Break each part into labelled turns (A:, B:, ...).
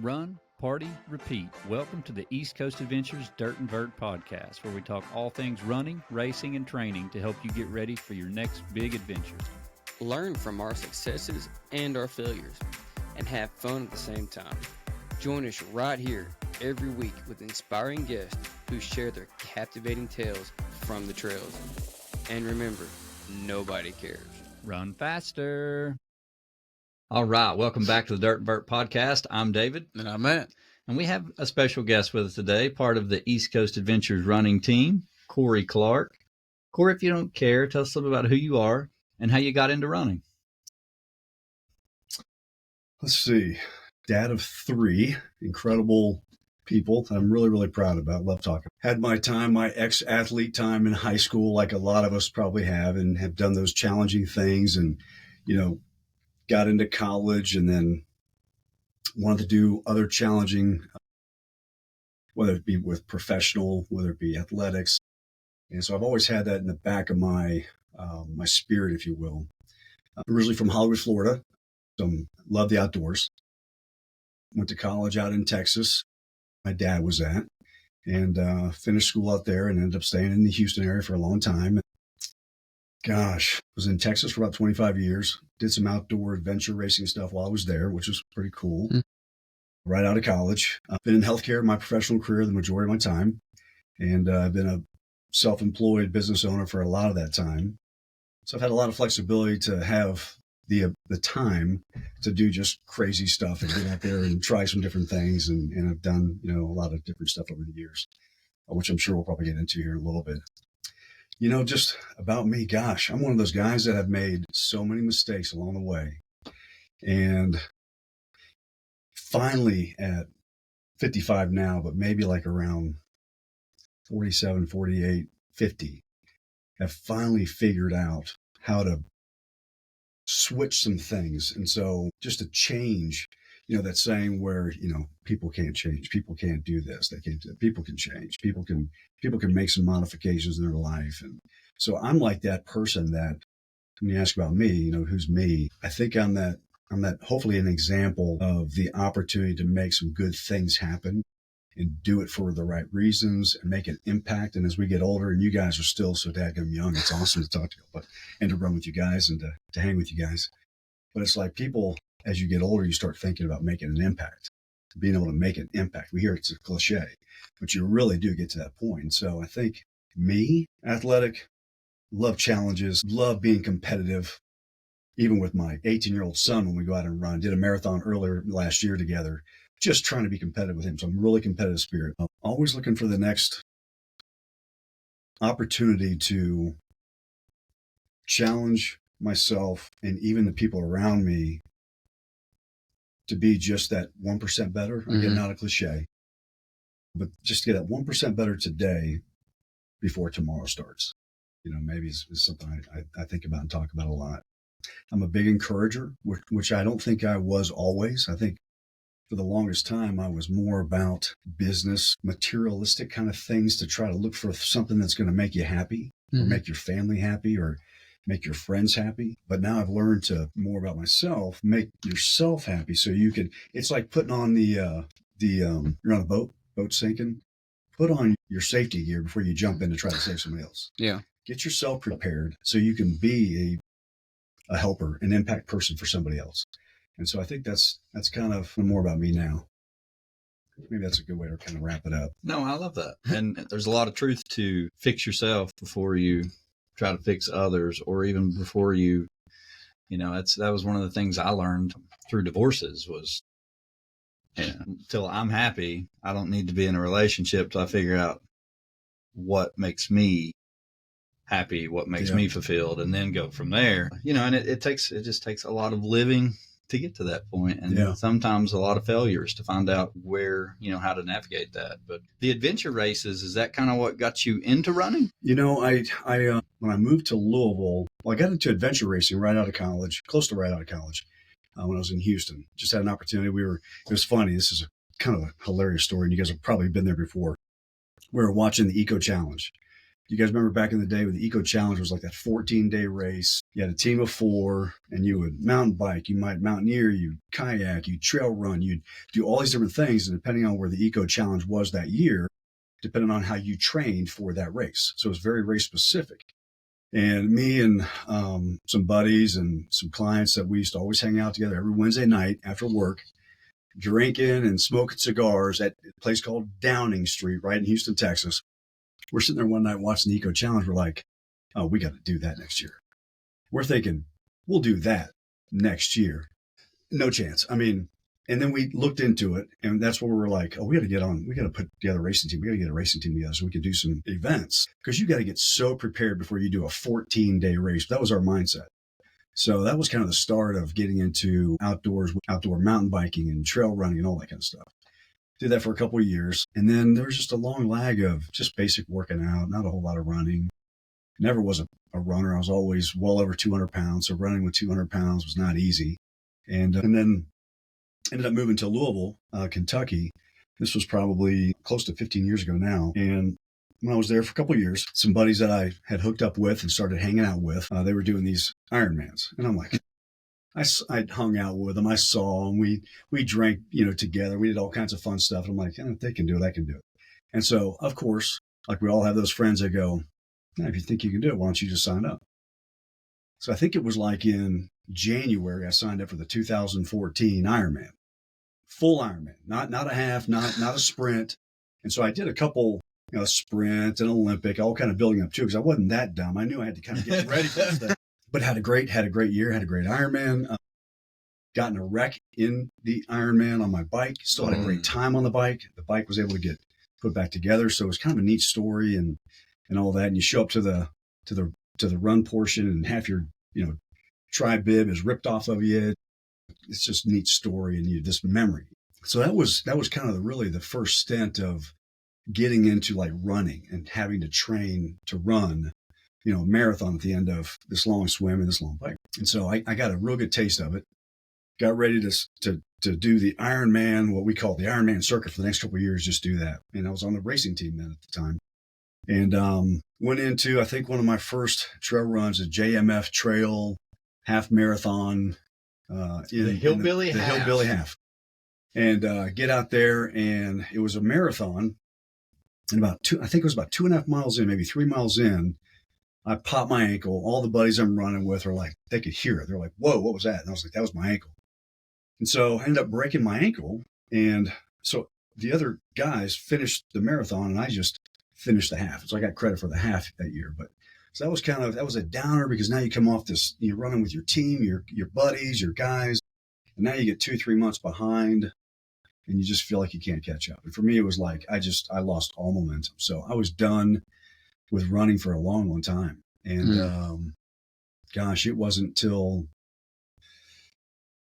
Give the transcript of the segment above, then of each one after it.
A: Run, party, repeat. Welcome to the East Coast Adventures Dirt and Vert Podcast, where we talk all things running, racing, and training to help you get ready for your next big adventure.
B: Learn from our successes and our failures, and have fun at the same time. Join us right here every week with inspiring guests who share their captivating tales from the trails. And remember, nobody cares.
A: Run faster. All right, welcome back to the Dirt and Vert Podcast. I'm David.
C: And I'm Matt.
A: And we have a special guest with us today, part of the East Coast Adventures running team, Cory Clark. Cory, if you don't care, tell us a little about who you are and how you got into running.
C: Let's see. Dad of 3 incredible people that I'm really, really proud about. Love talking. Had my time, my ex-athlete time in high school, like a lot of us probably have, and have done those challenging things and, got into college and then wanted to do other challenging, whether it be with professional, whether it be athletics. And so I've always had that in the back of my my spirit, if you will. I'm originally from Hollywood, Florida. So love the outdoors. Went to college out in Texas. My dad was at, and finished school out there and ended up staying in the Houston area for a long time. Gosh, was in Texas for about 25 years. Did some outdoor adventure racing stuff while I was there, which was pretty cool. Right out of college. I've been in healthcare my professional career the majority of my time. And I've been a self-employed business owner for a lot of that time. So I've had a lot of flexibility to have the time to do just crazy stuff and get out there and try some different things. And I've done, a lot of different stuff over the years, which I'm sure we'll probably get into here in a little bit. Just about me, gosh, I'm one of those guys that have made so many mistakes along the way. And finally at 55 now, but maybe like around 47, 48, 50, have finally figured out how to switch some things. And so just to change, that saying where, people can't change, people can't do this, they can't do that. People can change, people can make some modifications in their life. And so I'm like that person that when you ask about me, who's me, I think I'm that hopefully an example of the opportunity to make some good things happen and do it for the right reasons and make an impact. And as we get older, and you guys are still so daggum young, it's awesome to talk to you, and to run with you guys and to hang with you guys. But it's like people, as you get older, you start thinking about making an impact, being able to make an impact. We hear it's a cliche, but you really do get to that point. And so I think me, athletic, love challenges, love being competitive. Even with my 18-year-old son, when we go out and run, did a marathon earlier last year together, just trying to be competitive with him. So I'm really competitive spirit. I'm always looking for the next opportunity to challenge myself and even the people around me to be just that 1% better. Again, not a cliche, but just to get that 1% better today before tomorrow starts. Maybe is something I think about and talk about a lot. I'm a big encourager, which I don't think I was always. I think for the longest time, I was more about business, materialistic kind of things to try to look for something that's going to make you happy or make your family happy or make your friends happy. But now I've learned to more about myself, make yourself happy. So you can, it's like putting on you're on a boat sinking, put on your safety gear before you jump in to try to save somebody else.
B: Yeah. Get
C: yourself prepared so you can be a helper, an impact person for somebody else. And so I think that's kind of more about me now. Maybe that's a good way to kind of wrap it up.
A: No, I love that. And there's a lot of truth to fix yourself before you try to fix others, or even before you, that was one of the things I learned through divorces was, until I'm happy, I don't need to be in a relationship till I figure out what makes me happy, what makes me fulfilled, and then go from there. And it just takes a lot of living to get to that point, and sometimes a lot of failures to find out where, how to navigate that. But the adventure races, is that kind of what got you into running?
C: I when I moved to Louisville, I got into adventure racing right out of college, close to right out of college, when I was in Houston. Just had an opportunity. It was funny. This is a kind of a hilarious story, and you guys have probably been there before. We were watching the Eco Challenge. You guys remember back in the day when the Eco Challenge was like that 14-day race? You had a team of 4 and you would mountain bike, you might mountaineer, you'd kayak, you'd trail run, you'd do all these different things. And depending on where the Eco Challenge was that year, depending on how you trained for that race. So it was very race specific. And me and some buddies and some clients that we used to always hang out together every Wednesday night after work, drinking and smoking cigars at a place called Downing Street, right in Houston, Texas. We're sitting there one night watching the Eco Challenge. We're like, oh, we got to do that next year. We're thinking, we'll do that next year. No chance. I mean, and then we looked into it, and that's where we were like, oh, we got to put together a racing team. We got to get a racing team together so we can do some events, because you got to get so prepared before you do a 14-day race. That was our mindset. So that was kind of the start of getting into outdoor mountain biking and trail running and all that kind of stuff. Did that for a couple of years. And then there was just a long lag of just basic working out, not a whole lot of running. Never was a runner. I was always well over 200 pounds. So running with 200 pounds was not easy. And then ended up moving to Louisville, Kentucky. This was probably close to 15 years ago now. And when I was there for a couple of years, some buddies that I had hooked up with and started hanging out with, they were doing these Ironmans. And I'm like, I hung out with them. I saw them. We drank, together. We did all kinds of fun stuff. And I'm like, if they can do it, I can do it. And so, of course, like we all have those friends that go, if you think you can do it, why don't you just sign up? So I think it was like in January, I signed up for the 2014 Ironman, full Ironman, not a half, not a sprint. And so I did a couple, sprint and Olympic, all kind of building up too, because I wasn't that dumb. I knew I had to kind of get ready for this. But had a great year, had a great Ironman, got in a wreck in the Ironman on my bike, still had a great time on the bike. The bike was able to get put back together. So it was kind of a neat story and all that. And you show up to the run portion and half your, tri-bib is ripped off of you. It's just a neat story and this memory. So that was kind of really the first stint of getting into like running and having to train to run, marathon at the end of this long swim and this long bike. And so I got a real good taste of it. Got ready to do the Ironman, what we call the Ironman circuit for the next couple of years, just do that. And I was on the racing team then at the time. And went into, I think, one of my first trail runs, a JMF trail half marathon.
A: The Hillbilly Half.
C: And get out there, and it was a marathon. And I think it was about 2.5 miles in, maybe 3 miles in, I popped my ankle. All the buddies I'm running with are like, they could hear it. They're like, whoa, what was that? And I was like, that was my ankle. And so I ended up breaking my ankle. And so the other guys finished the marathon and I just finished the half. So I got credit for the half that year. But so that was a downer, because now you come off this, you're running with your team, your buddies, your guys, and now you get 2-3 months behind and you just feel like you can't catch up. And for me, it was like, I lost all momentum. So I was done with running for a long, long time. And gosh, it wasn't till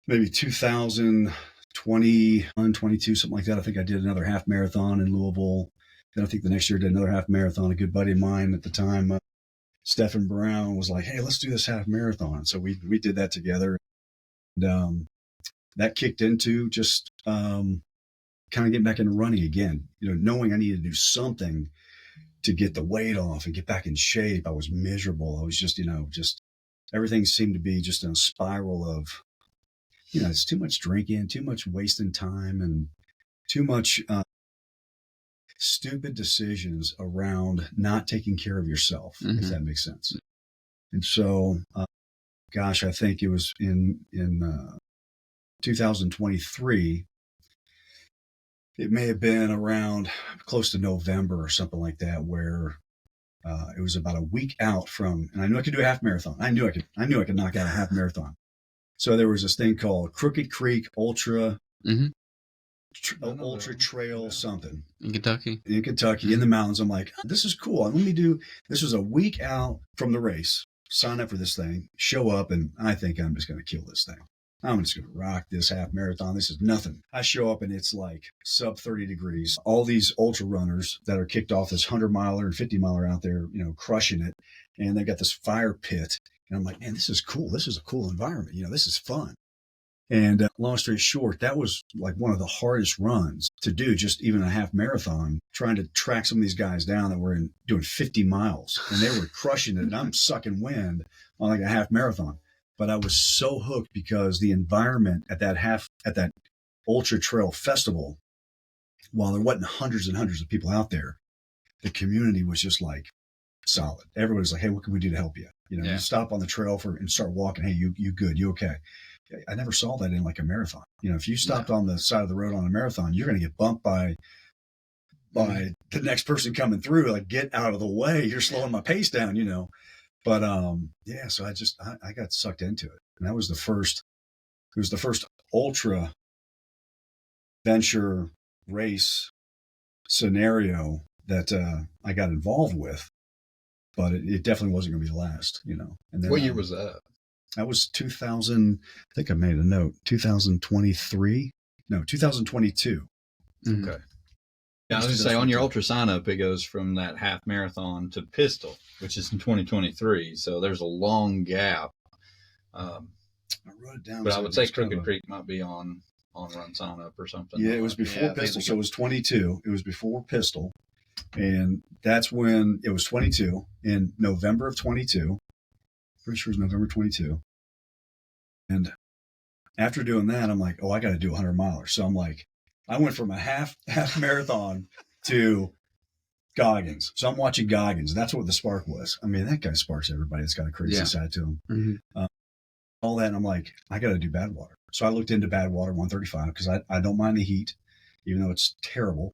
C: maybe 2021, 22, something like that. I think I did another half marathon in Louisville. Then I think the next year I did another half marathon. A good buddy of mine at the time, Stephen Brown, was like, hey, let's do this half marathon. So we did that together. And that kicked into just kind of getting back into running again, knowing I needed to do something to get the weight off and get back in shape. I was miserable. I was just, just everything seemed to be just in a spiral of, it's too much drinking, too much wasting time, and too much stupid decisions around not taking care of yourself, if that makes sense. And so, gosh, I think it was in 2023, it may have been around close to November or something like that, where it was about a week out from, and I knew I could do a half marathon. I knew I could knock out a half marathon. So there was this thing called Crooked Creek Ultra, Ultra Trail something.
B: In Kentucky,
C: in the mountains. I'm like, this is cool. This was a week out from the race. Sign up for this thing, show up, and I think I'm just going to kill this thing. I'm just going to rock this half marathon. This is nothing. I show up and it's like sub 30 degrees. All these ultra runners that are kicked off this 100-miler and 50-miler out there, crushing it. And they got this fire pit. And I'm like, man, this is cool. This is a cool environment. This is fun. And long story short, that was like one of the hardest runs to do, just even a half marathon, trying to track some of these guys down that were doing 50 miles and they were crushing it. And I'm sucking wind on like a half marathon. But I was so hooked because the environment at that ultra trail festival, while there wasn't hundreds and hundreds of people out there, the community was just like solid. Everybody's like, hey, what can we do to help you? You stop on the trail and start walking. Hey, you good? You okay? I never saw that in like a marathon. If you stopped on the side of the road on a marathon, you're going to get bumped by the next person coming through. Like, get out of the way. You're slowing my pace down, But so I got sucked into it. And it was the first ultra venture race scenario that I got involved with, but it definitely wasn't going to be the last, And then,
A: what year was that?
C: That was 2000. I think I made a note. 2023. No, 2022.
A: Okay. Yeah, I was going to say, on your ultra sign up, it goes from that half marathon to pistol, which is in 2023. So there's a long gap. I
C: wrote it down.
A: But I would say Crooked Creek might be on run sign up or something.
C: Yeah, it was before pistol. So it was 22. It was before pistol. And that's when it was 22 in November of 22. Pretty sure it was November 22. And after doing that, I'm like, I got to do 100 milers. So I'm like, I went from a half marathon to Goggins. So I'm watching Goggins. That's what the spark was. I mean, that guy sparks everybody that's got a crazy side to him.
B: Mm-hmm.
C: All that. And I'm like, I got to do Badwater. So I looked into Badwater 135 because I don't mind the heat, even though it's terrible.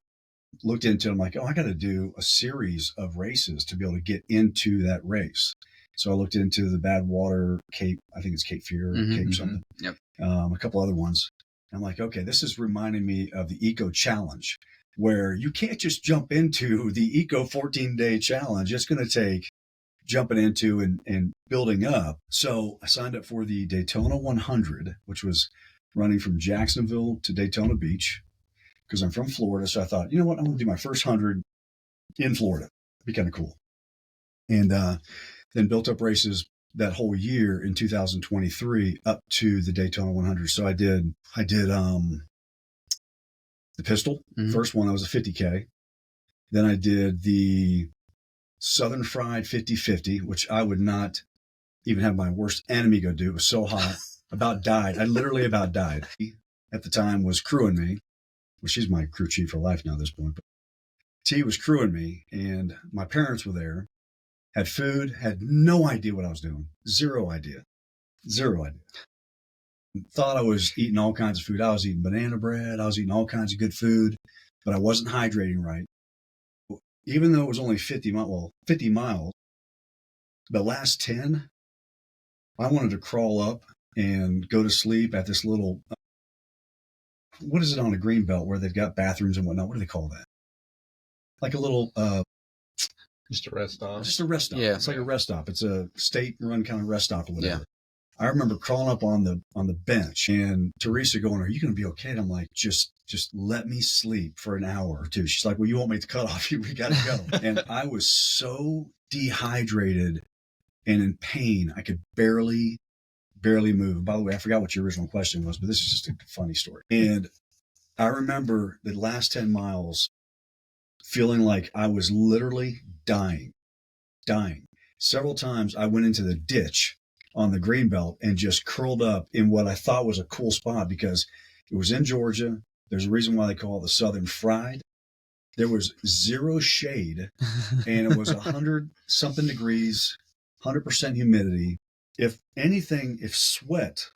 C: Looked into it. I'm like, I got to do a series of races to be able to get into that race. So I looked into the Badwater Cape. I think it's Cape Fear, Cape something.
B: Yep.
C: A couple other ones. I'm like, okay, this is reminding me of the Eco Challenge, where you can't just jump into the Eco 14-day challenge. It's going to take jumping into and building up. So I signed up for the Daytona 100, which was running from Jacksonville to Daytona Beach, because I'm from Florida. So I thought, you know what? I'm going to do my first 100 in Florida. It'd be kind of cool. And then built up races that whole year in 2023 up to the Daytona 100. So I did the pistol. First one, I was a 50K. Then I did the Southern Fried 50-50, which I would not even have my worst enemy go do. It was so hot. About died. I literally about died. At the time was crewing me. Well, she's my crew chief for life now at this point. But T was crewing me, and my parents were there. Had food, had no idea what I was doing. Zero idea. Thought I was eating all kinds of food. I was eating banana bread. I was eating all kinds of good food, but I wasn't hydrating right. Even though it was only 50 miles, the last 10, I wanted to crawl up and go to sleep at this little, what is it on a green belt where they've got bathrooms and whatnot? What do they call that? Like a little,
A: just a rest stop.
C: Just a rest stop.
B: Yeah.
C: It's like a rest stop. It's a state-run kind of rest stop or whatever.
B: Yeah.
C: I remember crawling up on the bench and Teresa going, "Are you going to be okay?" And I'm like, just let me sleep for an hour or two. She's like, "Well, you won't make the cutoff. We got to go." And I was so dehydrated and in pain, I could barely move. By the way, I forgot what your original question was, but this is just a funny story. And I remember the last 10 miles feeling like I was literally dying. Several times I went into the ditch on the greenbelt and just curled up in what I thought was a cool spot because it was in Georgia. There's a reason why they call it the Southern Fried. There was zero shade and it was 100 something degrees, 100% humidity. If anything, if sweat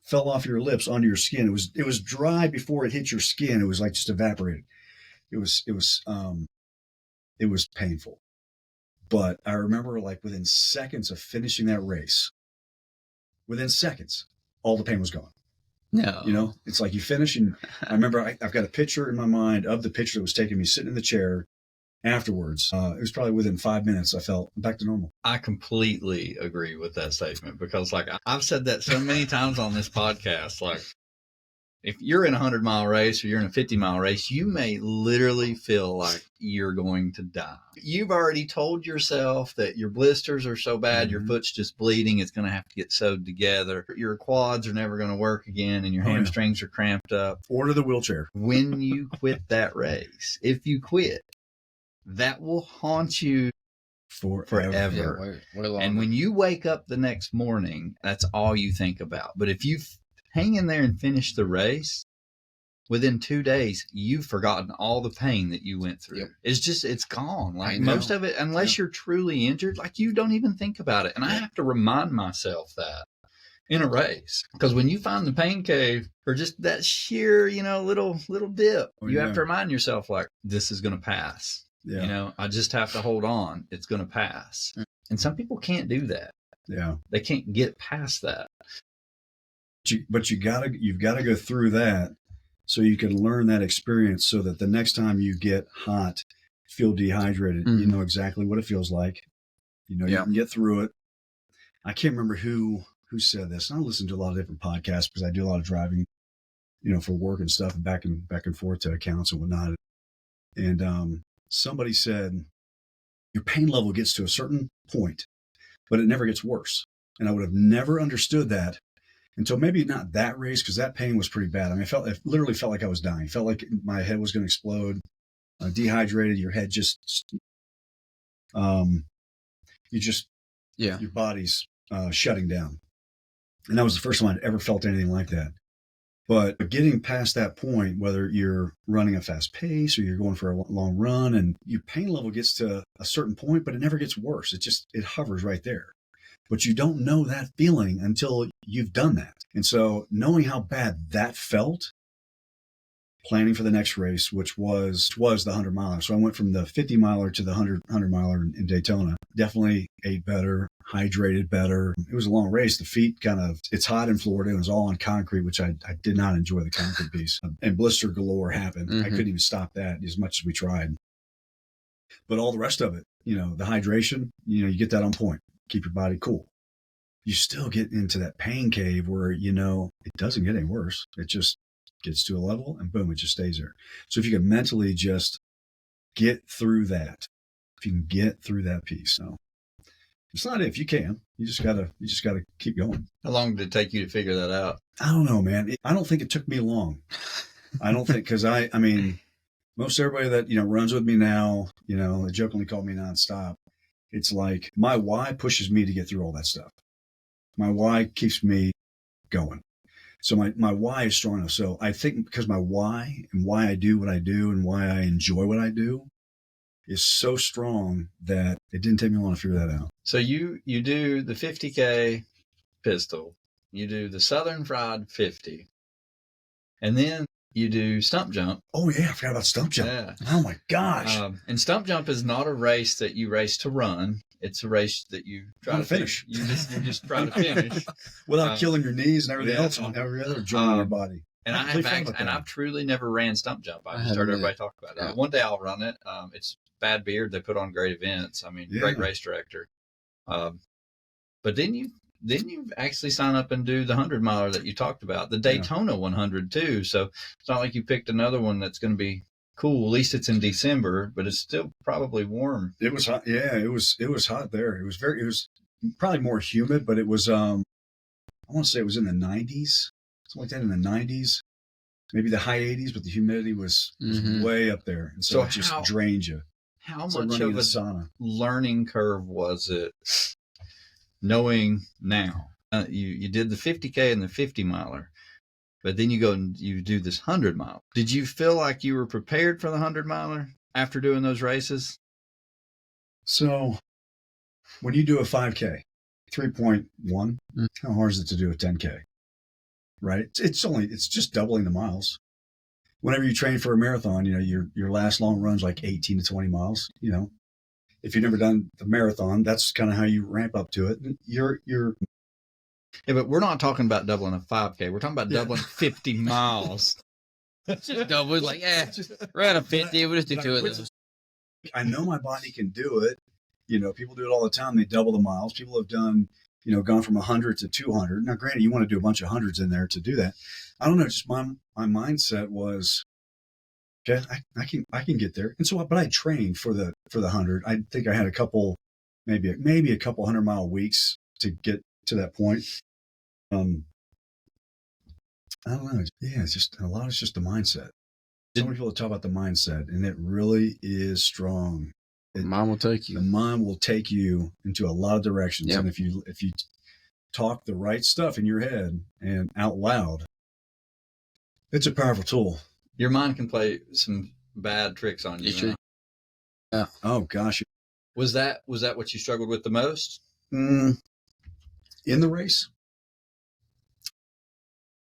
C: fell off your lips onto your skin, it was dry before it hit your skin. It was like just evaporated. It was painful. But I remember like within seconds of finishing that race, within seconds, all the pain was gone.
B: No.
C: It's like you finish and I remember I've got a picture in my mind of the picture that was taking me sitting in the chair afterwards. It was probably within 5 minutes I felt back to normal.
A: I completely agree with that statement because like I've said that so many times on this podcast, like if you're in a 100-mile race or you're in a 50-mile race, you may literally feel like you're going to die. You've already told yourself that your blisters are so bad, your foot's just bleeding, it's going to have to get sewed together. Your quads are never going to work again, and your hamstrings are cramped up.
C: Order the wheelchair.
A: When you quit that race, if you quit, that will haunt you forever.
B: Yeah,
A: and when you wake up the next morning, that's all you think about. But if you hang in there and finish the race, within 2 days, you've forgotten all the pain that you went through. Yep. It's gone. Like most of it, unless you're truly injured, like you don't even think about it. And I have to remind myself that in a race, because when you find the pain cave or just that sheer, little dip, you have to remind yourself, like, this is going to pass. Yeah. I just have to hold on. It's going to pass. And some people can't do that.
C: Yeah.
A: They can't get past that.
C: But you've got to go through that so you can learn that experience, so that the next time you get hot, feel dehydrated, you know exactly what it feels like. You can get through it. I can't remember who said this. I listen to a lot of different podcasts because I do a lot of driving, for work and stuff, and back and forth to accounts and whatnot. And somebody said, your pain level gets to a certain point, but it never gets worse. And I would have never understood that until maybe not that race, because that pain was pretty bad. I mean, it literally felt like I was dying. It felt like my head was going to explode. Dehydrated, your head just, your body's shutting down. And that was the first time I'd ever felt anything like that. But getting past that point, whether you're running a fast pace or you're going for a long run, and your pain level gets to a certain point, but it never gets worse. It hovers right there. But you don't know that feeling until you've done that. And so knowing how bad that felt, planning for the next race, which was the 100-miler. So I went from the 50-miler to the 100-miler in Daytona. Definitely ate better, hydrated better. It was a long race. The feet it's hot in Florida. It was all on concrete, which I did not enjoy the concrete piece. And blister galore happened. I couldn't even stop that as much as we tried. But all the rest of it, the hydration, you get that on point. Keep your body cool. You still get into that pain cave where, it doesn't get any worse. It just gets to a level and boom, it just stays there. So if you can mentally just get through that, if you can get through that piece. So it's not if you can, you just gotta keep going.
A: How long did it take you to figure that out?
C: I don't know, man. I don't think it took me long. I don't think, cause I mean, most everybody that, runs with me now, they jokingly call me nonstop. It's like my why pushes me to get through all that stuff. My why keeps me going. So my why is strong enough. So I think because my why and why I do what I do and why I enjoy what I do is so strong that it didn't take me long to figure that out.
A: So you do the 50K pistol, you do the Southern Fried 50, and then you do stump jump.
C: Oh yeah, I forgot about stump jump.
A: Yeah.
C: Oh my gosh.
A: And stump jump is not a race that you race to run. It's a race that you try to
C: finish.
A: You just try to finish
C: without killing your knees and everything else on every other joint in your body.
A: And I've truly never ran stump jump. I just heard everybody talk about it. Yeah. One day I'll run it. It's Bad Beard. They put on great events. I mean, great race director. But then you actually sign up and do the 100-miler that you talked about, the Daytona 100 too. So it's not like you picked another one that's going to be cool. At least it's in December, but it's still probably warm.
C: It was hot. Yeah, it was hot there. It was probably more humid, but it was, I want to say it was in the 90s, something like that in the 90s, maybe the high 80s, but the humidity was way up there. And so it just drained you.
A: How much of a learning curve was it knowing now? You did the 50K and the 50-miler. But then you go and you do this 100-mile. Did you feel like you were prepared for the 100-miler after doing those races?
C: So when you do a 5K, 3.1, how hard is it to do a 10K? Right? It's just doubling the miles. Whenever you train for a marathon, your last long run's like 18 to 20 miles. If you've never done the marathon, that's kind of how you ramp up to it. You're
A: Yeah, but we're not talking about doubling a 5K. We're talking about doubling 50 miles.
B: Just double, we're at a 50. We'll just do two of those.
C: I know my body can do it. People do it all the time. They double the miles. People have done gone from 100 to 200. Now, granted, you want to do a bunch of hundreds in there to do that. I don't know. Just my mindset was, okay, I can get there. And so, but I trained for the 100. I think I had a couple, maybe a couple 100-mile weeks to get to that point. I don't know. Yeah, it's just a lot. It's just the mindset. So many people talk about the mindset, and it really is strong.
D: The mind will take you.
C: The mind will take you into a lot of directions.
D: Yep.
C: And if you talk the right stuff in your head and out loud, it's a powerful tool.
A: Your mind can play some bad tricks on you.
D: Sure. Yeah.
C: Oh gosh.
A: Was that what you struggled with the most?
C: In the race?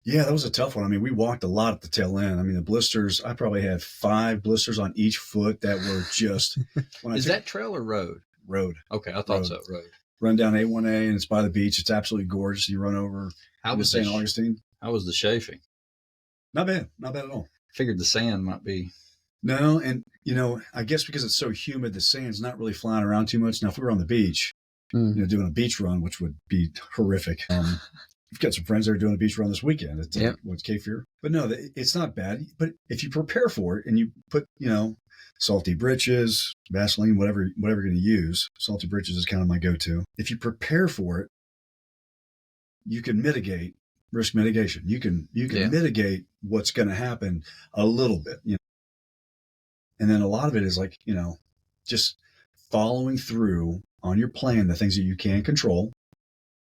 C: Yeah, that was a tough one. I mean, we walked a lot at the tail end. I mean, the blisters, I probably had 5 blisters on each foot that were just...
A: Is that trail or road?
C: Road.
A: Okay, I thought so. Road.
C: Run down A1A, and it's by the beach. It's absolutely gorgeous. You run over to St. Augustine.
A: How was the chafing?
C: Not bad. Not bad at all.
A: Figured the sand might be...
C: No, and, I guess because it's so humid, the sand's not really flying around too much. Now, if we were on the beach, doing a beach run, which would be horrific... We've got some friends that are doing a beach run this weekend. It's what's K-Fear. But no, it's not bad. But if you prepare for it and you put, salty britches, Vaseline, whatever you're going to use, salty britches is kind of my go-to. If you prepare for it, you can mitigate risk mitigation. You can mitigate what's going to happen a little bit. And then a lot of it is like, just following through on your plan, the things that you can control.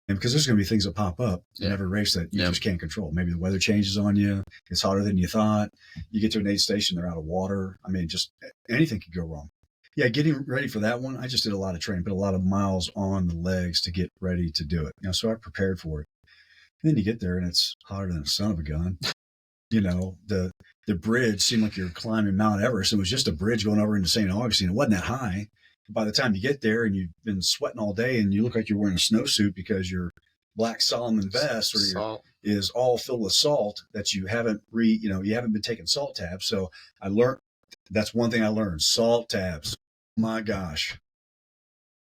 C: And because there's going to be things that pop up in every race that you just can't control. Maybe the weather changes on you. It's hotter than you thought. You get to an aid station, they're out of water. I mean, just anything could go wrong. Yeah, getting ready for that one, I just did a lot of training, put a lot of miles on the legs to get ready to do it. So I prepared for it. And then you get there and it's hotter than a son of a gun. The bridge seemed like you're climbing Mount Everest. It was just a bridge going over into St. Augustine. It wasn't that high. By the time you get there and you've been sweating all day and you look like you're wearing a snowsuit because your black Solomon vest is all filled with salt that you haven't you haven't been taking salt tabs. So I learned, that's one thing I learned, salt tabs. My gosh.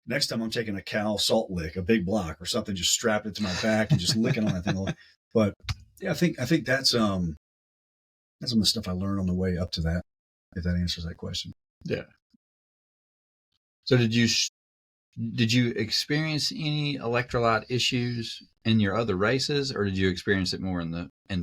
C: Next time I'm taking a Cal salt lick, a big block or something, just strapped it to my back and just licking on that thing. But yeah, I think that's some of the stuff I learned on the way up to that, if that answers that question.
A: Yeah. So did you experience any electrolyte issues in your other races, or did you experience it more in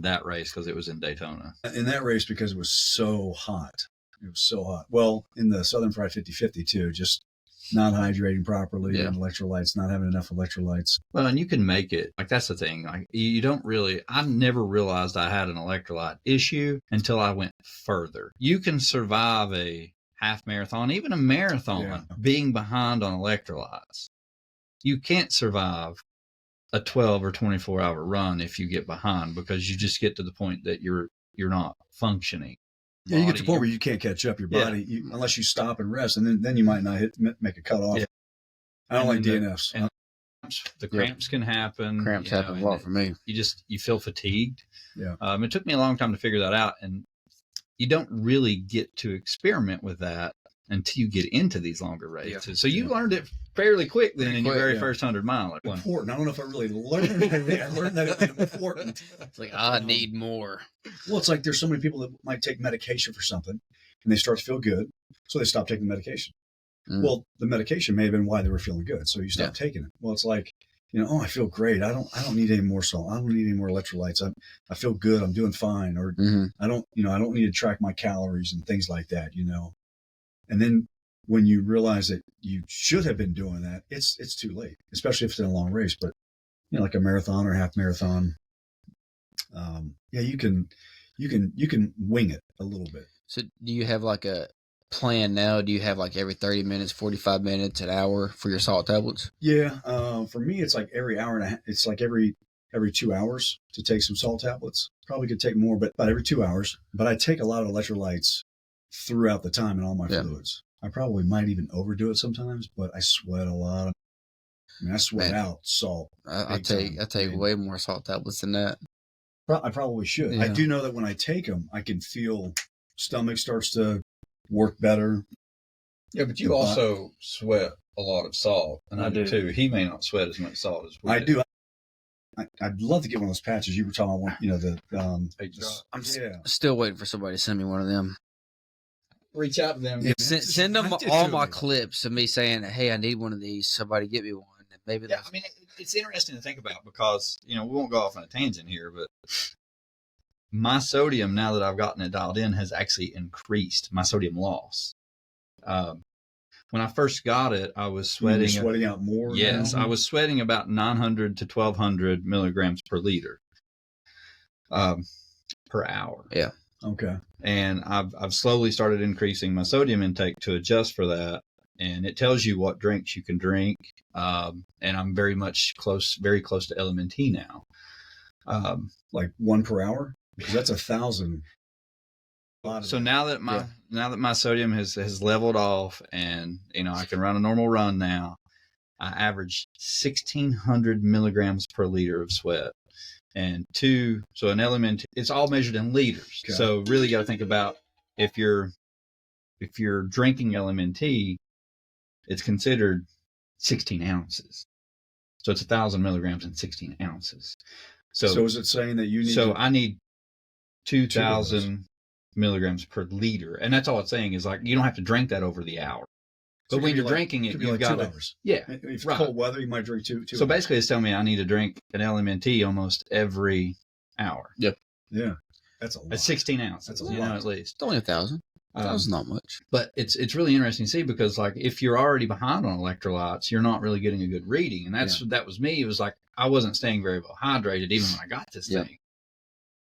A: that race because it was in Daytona?
C: In that race because it was so hot. It was so hot. Well, in the Southern Fried 50-50 too, just not hydrating properly and electrolytes, not having enough electrolytes.
A: Well, and you can make it. Like, that's the thing. Like, you don't really, I never realized I had an electrolyte issue until I went further. You can survive a half marathon, even a marathon, being behind on electrolytes. You can't survive a 12 or 24 hour run if you get behind, because you just get to the point that you're not functioning.
C: Yeah, you get to the point where you can't catch up your body unless you stop and rest, and then you might not make a cut off. Yeah. I don't like DNFs.
A: And the cramps can happen.
D: Cramps happen a lot for me.
A: You feel fatigued.
C: Yeah.
A: It took me a long time to figure that out, and you don't really get to experiment with that until you get into these longer races. Yeah. So you learned it fairly quick then in your very first 100 mile.
C: Important. I don't know if I really learned it. I learned that it's important.
D: It's like, I need more.
C: Well, it's like there's so many people that might take medication for something and they start to feel good, so they stop taking the medication. Well, the medication may have been why they were feeling good, so you stop taking it. Well, it's like, I feel great. I don't need any more salt. I don't need any more electrolytes. I feel good. I'm doing fine. Or I don't need to track my calories and things like that, And then when you realize that you should have been doing that, it's too late, especially if it's in a long race. But, like a marathon or half marathon, you can wing it a little bit.
D: So do you have like a plan now? Do you have like every 30 minutes, 45 minutes, an hour for your salt tablets?
C: Yeah. For me, it's like every hour and a half. It's like every 2 hours to take some salt tablets. Probably could take more, but about every 2 hours. But I take a lot of electrolytes throughout the time in all my fluids. I probably might even overdo it sometimes, but I sweat a lot. I sweat out salt.
D: I take way more salt tablets than that.
C: I probably should. Yeah. I do know that when I take them, I can feel stomach starts to work better.
A: Yeah, but you also sweat a lot of salt, and I do too. He may not sweat as much salt as we
C: I do. I'd love to get one of those patches you were talking about.
D: I'm still waiting for somebody to send me one of them.
A: Reach out to them.
D: Yeah, send them all my clips of me saying, "Hey, I need one of these. Somebody get me one." And maybe
A: I mean, it's interesting to think about because we won't go off on a tangent here, but my sodium, now that I've gotten it dialed in, has actually increased. My sodium loss. When I first got it, I was sweating
C: out more.
A: Yes, I was sweating about 900 to 1200 milligrams per liter per hour.
D: Yeah.
C: Okay.
A: And I've slowly started increasing my sodium intake to adjust for that. And it tells you what drinks you can drink. And I'm very close to LMNT now.
C: Like 1 per hour? Because that's 1,000.
A: So now that my sodium has leveled off, and I can run a normal run now, I average 1,600 milligrams per liter of sweat, and so an LMNT, it's all measured in liters. Okay. So really got to think about if you're drinking LMNT, it's considered 16 ounces. So it's 1,000 milligrams in 16 ounces. So
C: is it saying that you need?
A: So I need 2,000 milligrams per liter, and that's all it's saying is like you don't have to drink that over the hour. But when you're drinking it, you've got
C: 2 hours.
A: Yeah,
C: if it's cold weather, you might drink two.
A: So basically, it's telling me I need to drink an LMNT almost every hour.
D: Yep.
C: Yeah, that's a lot.
A: At 16 ounces.
C: That's a lot.
A: At least.
D: It's only 1,000. That's not much.
A: But it's really interesting to see because like if you're already behind on electrolytes, you're not really getting a good reading, and that was me. It was like I wasn't staying very well hydrated even when I got this thing.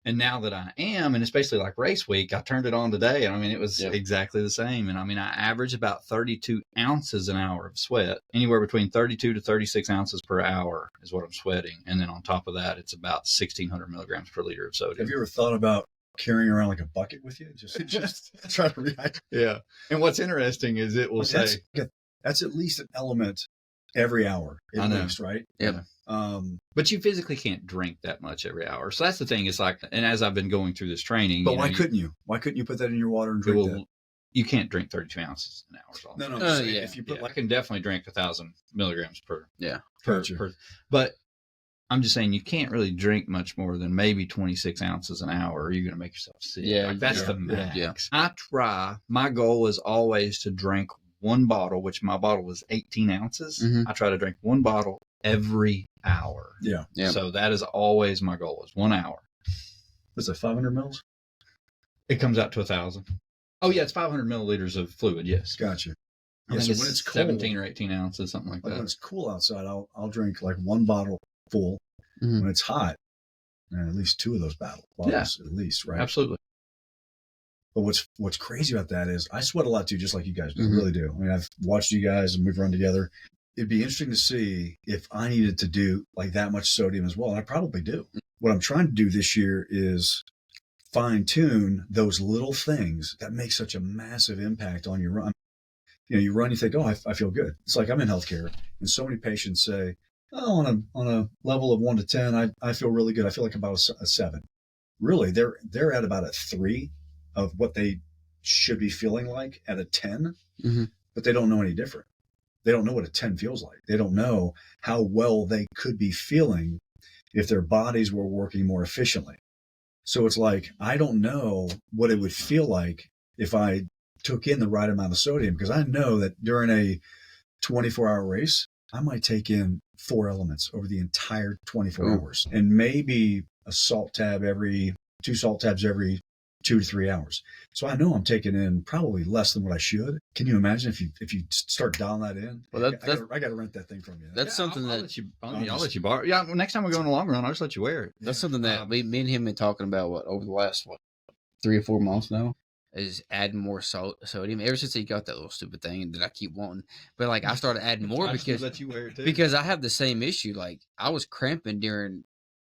A: And now that I am, and especially like race week, I turned it on today. And I mean, it was exactly the same. And I mean, I average about 32 ounces an hour of sweat, anywhere between 32 to 36 ounces per hour is what I'm sweating. And then on top of that, it's about 1,600 milligrams per liter of sodium.
C: Have you ever thought about carrying around like a bucket with you? Just try to react.
A: Yeah. And what's interesting is it will say
C: that's at least an element every hour, at least, right?
A: Yeah. But you physically can't drink that much every hour. So that's the thing. It's like, and as I've been going through this training.
C: But why couldn't you? Why couldn't you put that in your water and drink that?
A: You can't drink 32 ounces an hour.
C: No. If you put
A: I can definitely drink 1,000 milligrams per.
C: Gotcha.
A: But I'm just saying you can't really drink much more than maybe 26 ounces an hour or you're going to make yourself sick.
D: Yeah.
A: That's the max.
D: Yeah.
A: My goal is always to drink one bottle, which my bottle was 18 ounces.
D: Mm-hmm.
A: I try to drink one bottle every hour.
C: Yeah.
A: So that is always my goal is 1 hour.
C: Is it 500 mils?
A: It comes out to 1,000. Oh yeah, it's 500 milliliters of fluid. Yes.
C: Gotcha.
A: I think when it's 17 or 18 ounces, something like that.
C: When it's cool outside, I'll drink like one bottle full. Mm-hmm. When it's hot, at least 2 of those bottles at least, right?
A: Absolutely.
C: But what's crazy about that is I sweat a lot too, just like you guys do. Mm-hmm. I really do. I mean, I've watched you guys and we've run together. It'd be interesting to see if I needed to do like that much sodium as well. And I probably do. What I'm trying to do this year is fine tune those little things that make such a massive impact on your run. You run, you think, oh, I feel good. It's like I'm in healthcare and so many patients say, oh, on a level of 1 to 10, I feel really good. I feel like about a 7. Really, they're at about a 3 of what they should be feeling like at a 10, but they don't know any different. They don't know what a 10 feels like. They don't know how well they could be feeling if their bodies were working more efficiently. So it's like, I don't know what it would feel like if I took in the right amount of sodium, because I know that during a 24-hour race, I might take in 4 elements over the entire 24 hours and maybe 2 salt tabs every 2 to 3 hours. So I know I'm taking in probably less than what I should. Can you imagine if you start dialing that in?
D: Well,
C: I got to rent that thing from you.
D: That's something
A: I'll let you borrow. Yeah, well, next time we go on a long run, I'll just let you wear it.
D: That's something that me and him have been talking about over the last 3 or 4 months now. Is adding more sodium. Ever since he got that little stupid thing that I keep wanting, but like I started adding more because I have the same issue. Like I was cramping during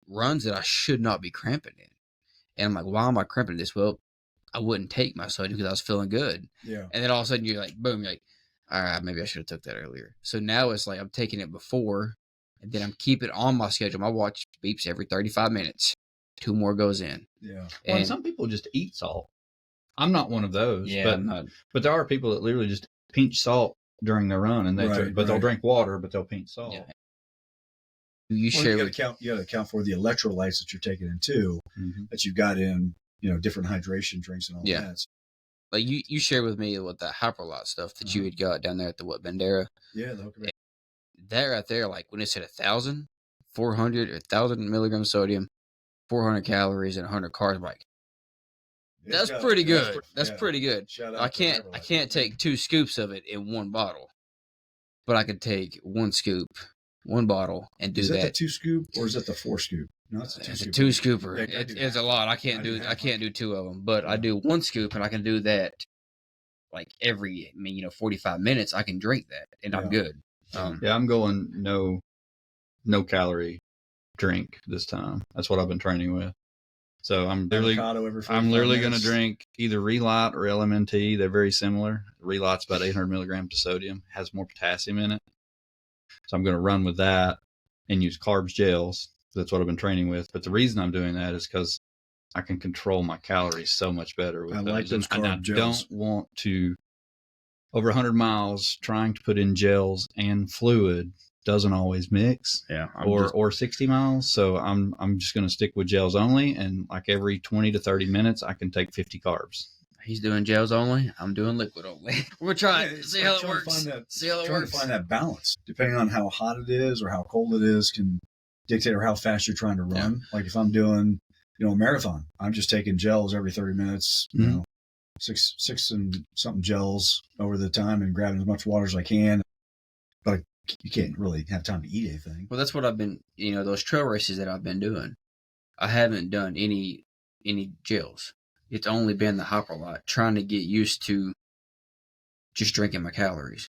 D: runs that I should not be cramping in, and I'm like, why am I cramping this? Well, I wouldn't take my sodium because I was feeling good.
C: Yeah.
D: And then all of a sudden you're like, boom, you're like, all right, maybe I should have took that earlier. So now it's like I'm taking it before, and then I'm keeping it on my schedule. My watch beeps every 35 minutes. 2 more goes in.
C: Yeah.
A: And some people just eat salt. I'm not one of those, but there are people that literally just pinch salt during their run, and they'll drink water, but they'll paint salt. Yeah.
C: You got to account for the electrolytes that you're taking in too, that you've got in, different hydration drinks and all that.
D: Like you shared with me what the hyperlot stuff that you had got down there at the Bandera.
C: Yeah,
D: that right there, like when it said 1,000, 400 or 1,000 milligrams sodium, 400 calories and 100 carbs, like that's pretty good. That's pretty good. I can't take 2 scoops of it in one bottle, but I could take 1 scoop, 1 bottle, and do that.
C: Is that the 2 scoop or is that the 4 scoop? No, it's
D: a 2 scooper. It's a lot. I can't do 2 of them, but I do 1 scoop, and I can do that like every 45 minutes. I can drink that, and I'm good.
A: I'm going no calorie drink this time. That's what I've been training with. So I'm literally going to drink either Relight or LMNT. They're very similar. Relight's about 800 milligrams of sodium, has more potassium in it. So I'm going to run with that and use carbs gels. That's what I've been training with. But the reason I'm doing that is because I can control my calories so much better with
C: those.
A: Like
C: those carb gels.
A: Don't want to, over 100 miles, trying to put in gels and fluid doesn't always mix.
C: Yeah.
A: Or 60 miles. So I'm just going to stick with gels only. And like every 20 to 30 minutes, I can take 50 carbs.
D: He's doing gels only. I'm doing liquid only. We're trying to see how it works.
C: Trying to find that balance. Depending on how hot it is or how cold it is can dictate or how fast you're trying to run. Yeah. Like if I'm doing, a marathon, I'm just taking gels every 30 minutes, six and something gels over the time and grabbing as much water as I can. But you can't really have time to eat anything.
D: Well, that's what I've been, those trail races that I've been doing. I haven't done any gels. It's only been the Hyperlot, trying to get used to just drinking my calories.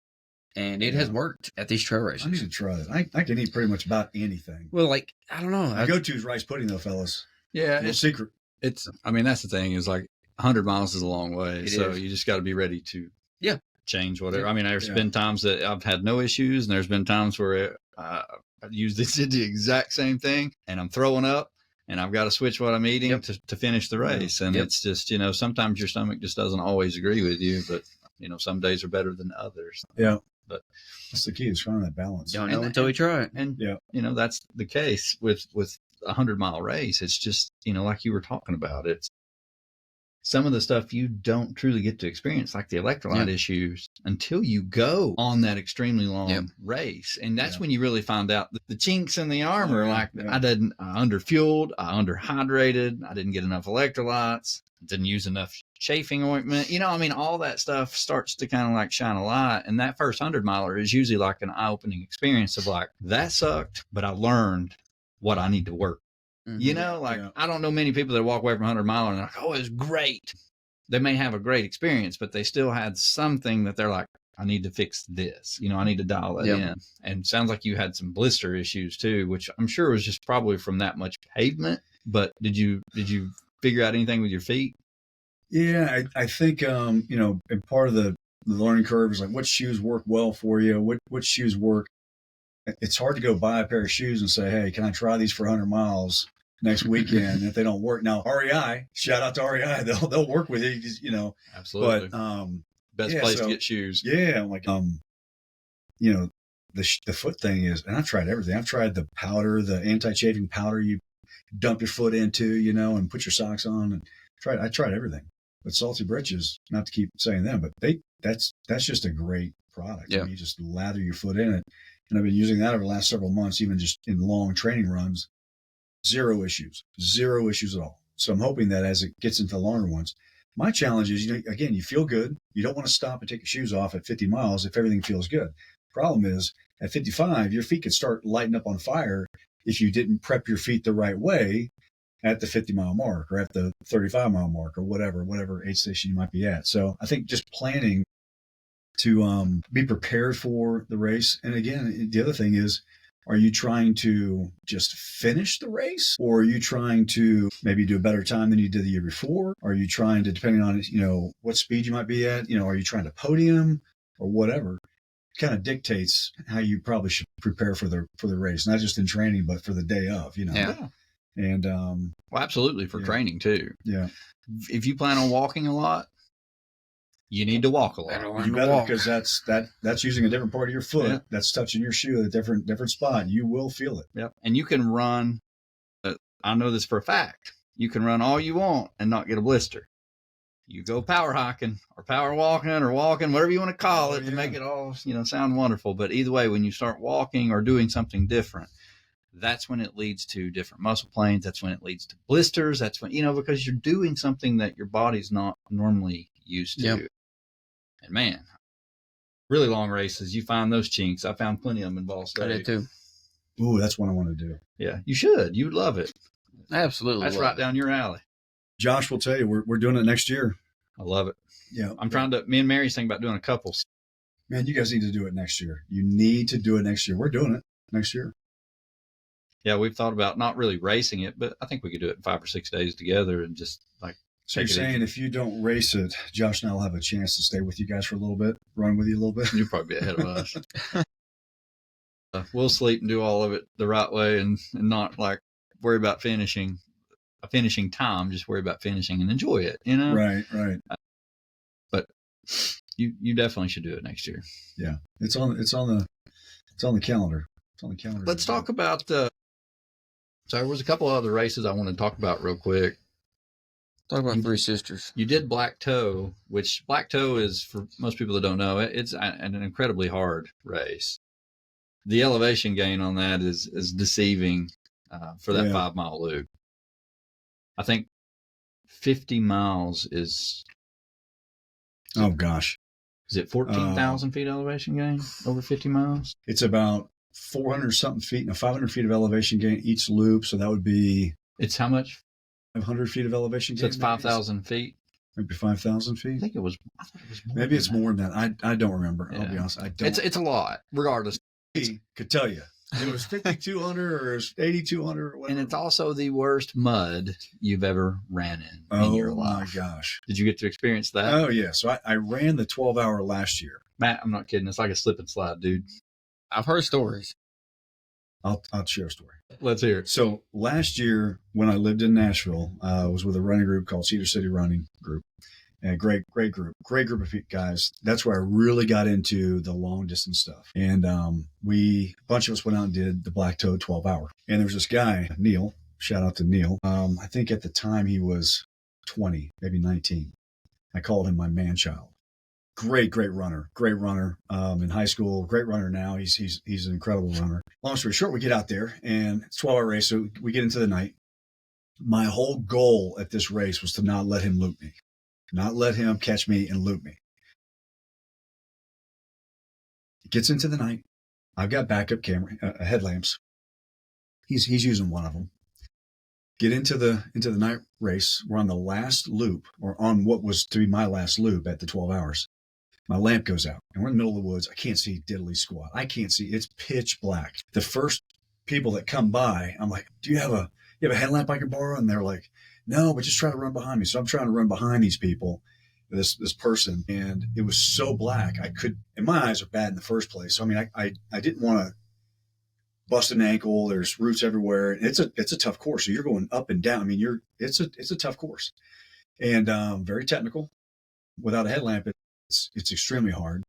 D: And it has worked at these trail races.
C: I need to try that. I can eat pretty much about anything.
D: Well, I don't know.
C: My go-to is rice pudding, though, fellas.
A: Yeah.
C: It's secret.
A: That's the thing is 100 miles is a long way. So you just got to be ready to change whatever. Yeah. There's been times that I've had no issues, and there's been times where I've used the exact same thing, and I'm throwing up, and I've got to switch what I'm eating to finish the race. And it's just, sometimes your stomach just doesn't always agree with you, but, some days are better than others.
C: Yeah. But that's the key, is finding that balance.
D: Don't know until we try it.
A: And, that's the case with a 100-mile race. It's just, like you were talking about, it's some of the stuff you don't truly get to experience, like the electrolyte issues, until you go on that extremely long race. And that's when you really find out the chinks in the armor. I underfueled, I underhydrated, I didn't get enough electrolytes, didn't use enough chafing ointment. All that stuff starts to kind of shine a light. And that first 100-miler is usually like an eye-opening experience of that sucked, but I learned what I need to work. Mm-hmm. I don't know many people that walk away from 100-miler and they're like, oh, it was great. They may have a great experience, but they still had something that they're like, I need to fix this. I need to dial that in. And it sounds like you had some blister issues too, which I'm sure was just probably from that much pavement. But did you figure out anything with your feet?
C: Yeah, I think, and part of the learning curve is what shoes work well for you, what shoes work. It's hard to go buy a pair of shoes and say, hey, can I try these for 100 miles next weekend? If they don't work. Now, REI, shout out to REI. They'll work with you,
A: Absolutely.
C: But,
A: best place to get shoes.
C: Yeah. The foot thing is, and I've tried everything. I've tried the powder, the anti-chafing powder you dump your foot into, and put your socks on. And I tried everything. But Salty Britches, not to keep saying them, but that's just a great product.
D: Yeah.
C: You just lather your foot in it. And I've been using that over the last several months, even just in long training runs. Zero issues at all. So I'm hoping that as it gets into the longer ones, my challenge is, again, you feel good. You don't want to stop and take your shoes off at 50 miles if everything feels good. Problem is, at 55, your feet could start lighting up on fire if you didn't prep your feet the right way at the 50-mile mark or at the 35-mile mark or whatever aid station you might be at. So I think just planning to be prepared for the race. And again, the other thing is, are you trying to just finish the race, or are you trying to maybe do a better time than you did the year before? Are you trying to, depending on, what speed you might be at, are you trying to podium or whatever? It kind of dictates how you probably should prepare for the race, not just in training, but for the day of,
A: Yeah.
C: And,
A: well, absolutely, for training too.
C: Yeah.
A: If you plan on walking a lot, You need to walk a lot.
C: You better, because that's using a different part of your foot. Yeah. That's touching your shoe at a different spot. You will feel it.
A: Yep. And you can run. I know this for a fact. You can run all you want and not get a blister. You go power hiking or power walking or walking, whatever you want to call it, to make it all, sound wonderful. But either way, when you start walking or doing something different, that's when it leads to different muscle planes. That's when it leads to blisters. That's when, because you're doing something that your body's not normally used to. Yep. And man, really long races, you find those chinks. I found plenty of them in Ball State.
D: I did too.
C: Ooh, that's what I want to do.
A: Yeah, you should. You would love it.
D: Absolutely.
A: That's right down your alley.
C: Josh will tell you, we're doing it next year.
A: I love it.
C: Yeah.
A: Me and Mary's thinking about doing a couple.
C: Man, you guys need to do it next year. You need to do it next year. We're doing it next year.
A: Yeah, we've thought about not really racing it, but I think we could do it in 5 or 6 days together and just
C: So you're saying if you don't race it, Josh and I will have a chance to stay with you guys for a little bit, run with you a little bit?
A: You'll probably be ahead of us. We'll sleep and do all of it the right way and not worry about finishing time, just worry about finishing and enjoy it,
C: Right.
A: But you definitely should do it next year.
C: Yeah. It's on the calendar. It's on the calendar.
A: Let's talk about so there was a couple of other races I want to talk about real quick.
D: Talk about Three Sisters.
A: You did Black Toe, which Black Toe is, for most people that don't know, it's an incredibly hard race. The elevation gain on that is deceiving for that 5-mile loop. I think 50 miles is.
C: Oh gosh,
A: is it 14,000 feet elevation gain over 50 miles?
C: It's about 400 something feet and 500 feet of elevation gain each loop. So that would be.
A: It's how much?
C: 500 feet of elevation gain.
A: So it's 5,000 feet.
C: Maybe 5,000 feet.
A: I thought it was more.
C: Maybe it's more than that. I don't remember. Yeah. I'll be honest. I don't.
A: It's a lot, regardless.
C: Could tell you. It was 5,200 or it was 8,200 or whatever.
A: And it's also the worst mud you've ever ran in your life.
C: Oh, my gosh.
A: Did you get to experience that?
C: Oh, yeah. So I ran the 12-hour last year.
A: Matt, I'm not kidding. It's like a slip and slide, dude.
D: I've heard stories.
C: I'll share a story.
A: Let's hear it.
C: So last year when I lived in Nashville, I was with a running group called Cedar City Running Group. And a great group of guys. That's where I really got into the long distance stuff. And a bunch of us went out and did the Black Toe 12-hour. And there was this guy, Neil, shout out to Neil. I think at the time he was 20, maybe 19. I called him my man-child. Great runner in high school, great runner now. He's an incredible runner. Long story short, we get out there and it's a 12-hour race. So we get into the night. My whole goal at this race was to not let him loop me. Not let him catch me and loop me. It gets into the night. I've got backup camera headlamps. He's using one of them. Get into the night race. We're on the last loop, or on what was to be my last loop at the 12 hours. My lamp goes out, and we're in the middle of the woods. I can't see diddly squat. I can't see. It's pitch black. The first people that come by, I'm like, "Do you have a headlamp I can borrow?" And they're like, "No, but just try to run behind me." So I'm trying to run behind these people, this person, and it was so black. And my eyes are bad in the first place. So I mean, I didn't want to bust an ankle. There's roots everywhere. It's a tough course. So you're going up and down. I mean, it's a tough course, and very technical. Without a headlamp, it's extremely hard.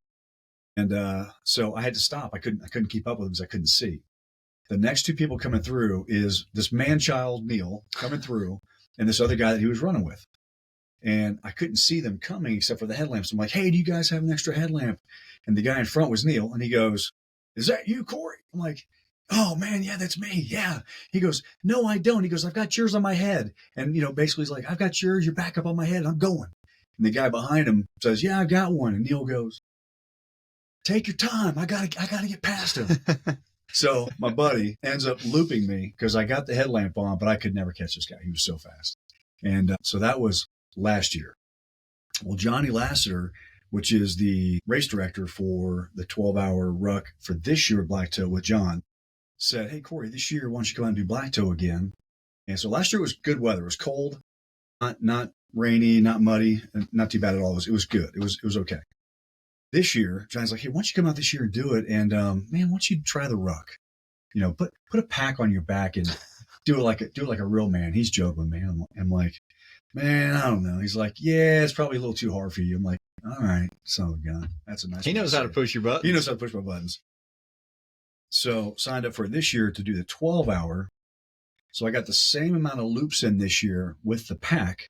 C: And so I had to stop. I couldn't keep up with them because I couldn't see. The next two people coming through is this man-child Neil coming through, and this other guy that he was running with. And I couldn't see them coming except for the headlamps. I'm like, "Hey, do you guys have an extra headlamp?" And the guy in front was Neil, and he goes, "Is that you, Cory?" I'm like, "Oh man, yeah, that's me. Yeah." He goes, "No, I don't." He goes, "I've got yours on my head." And basically he's like, "I've got yours, your backup on my head, and I'm going." And the guy behind him says, "Yeah, I got one." And Neil goes, "Take your time. I gotta get past him." So my buddy ends up looping me because I got the headlamp on, but I could never catch this guy. He was so fast. And so that was last year. Well, Johnny Lassiter, which is the race director for the 12-hour ruck for this year at Black Toe with John, said, "Hey, Cory, this year, why don't you go out and do Black Toe again?" And so last year was good weather. It was cold, not rainy, not muddy, and not too bad at all. It was good. It was okay. This year, Johnny's like, "Hey, why don't you come out this year and do it? And man, why don't you try the ruck? Put a pack on your back and do it like a real man." He's joking with me. I'm like, "Man, I don't know." He's like, "Yeah, it's probably a little too hard for you." I'm like, All right, son of a gun. That's a nice.
A: He knows how to push your buttons.
C: He knows how to push my buttons. So signed up for this year to do the 12-hour. So I got the same amount of loops in this year with the pack.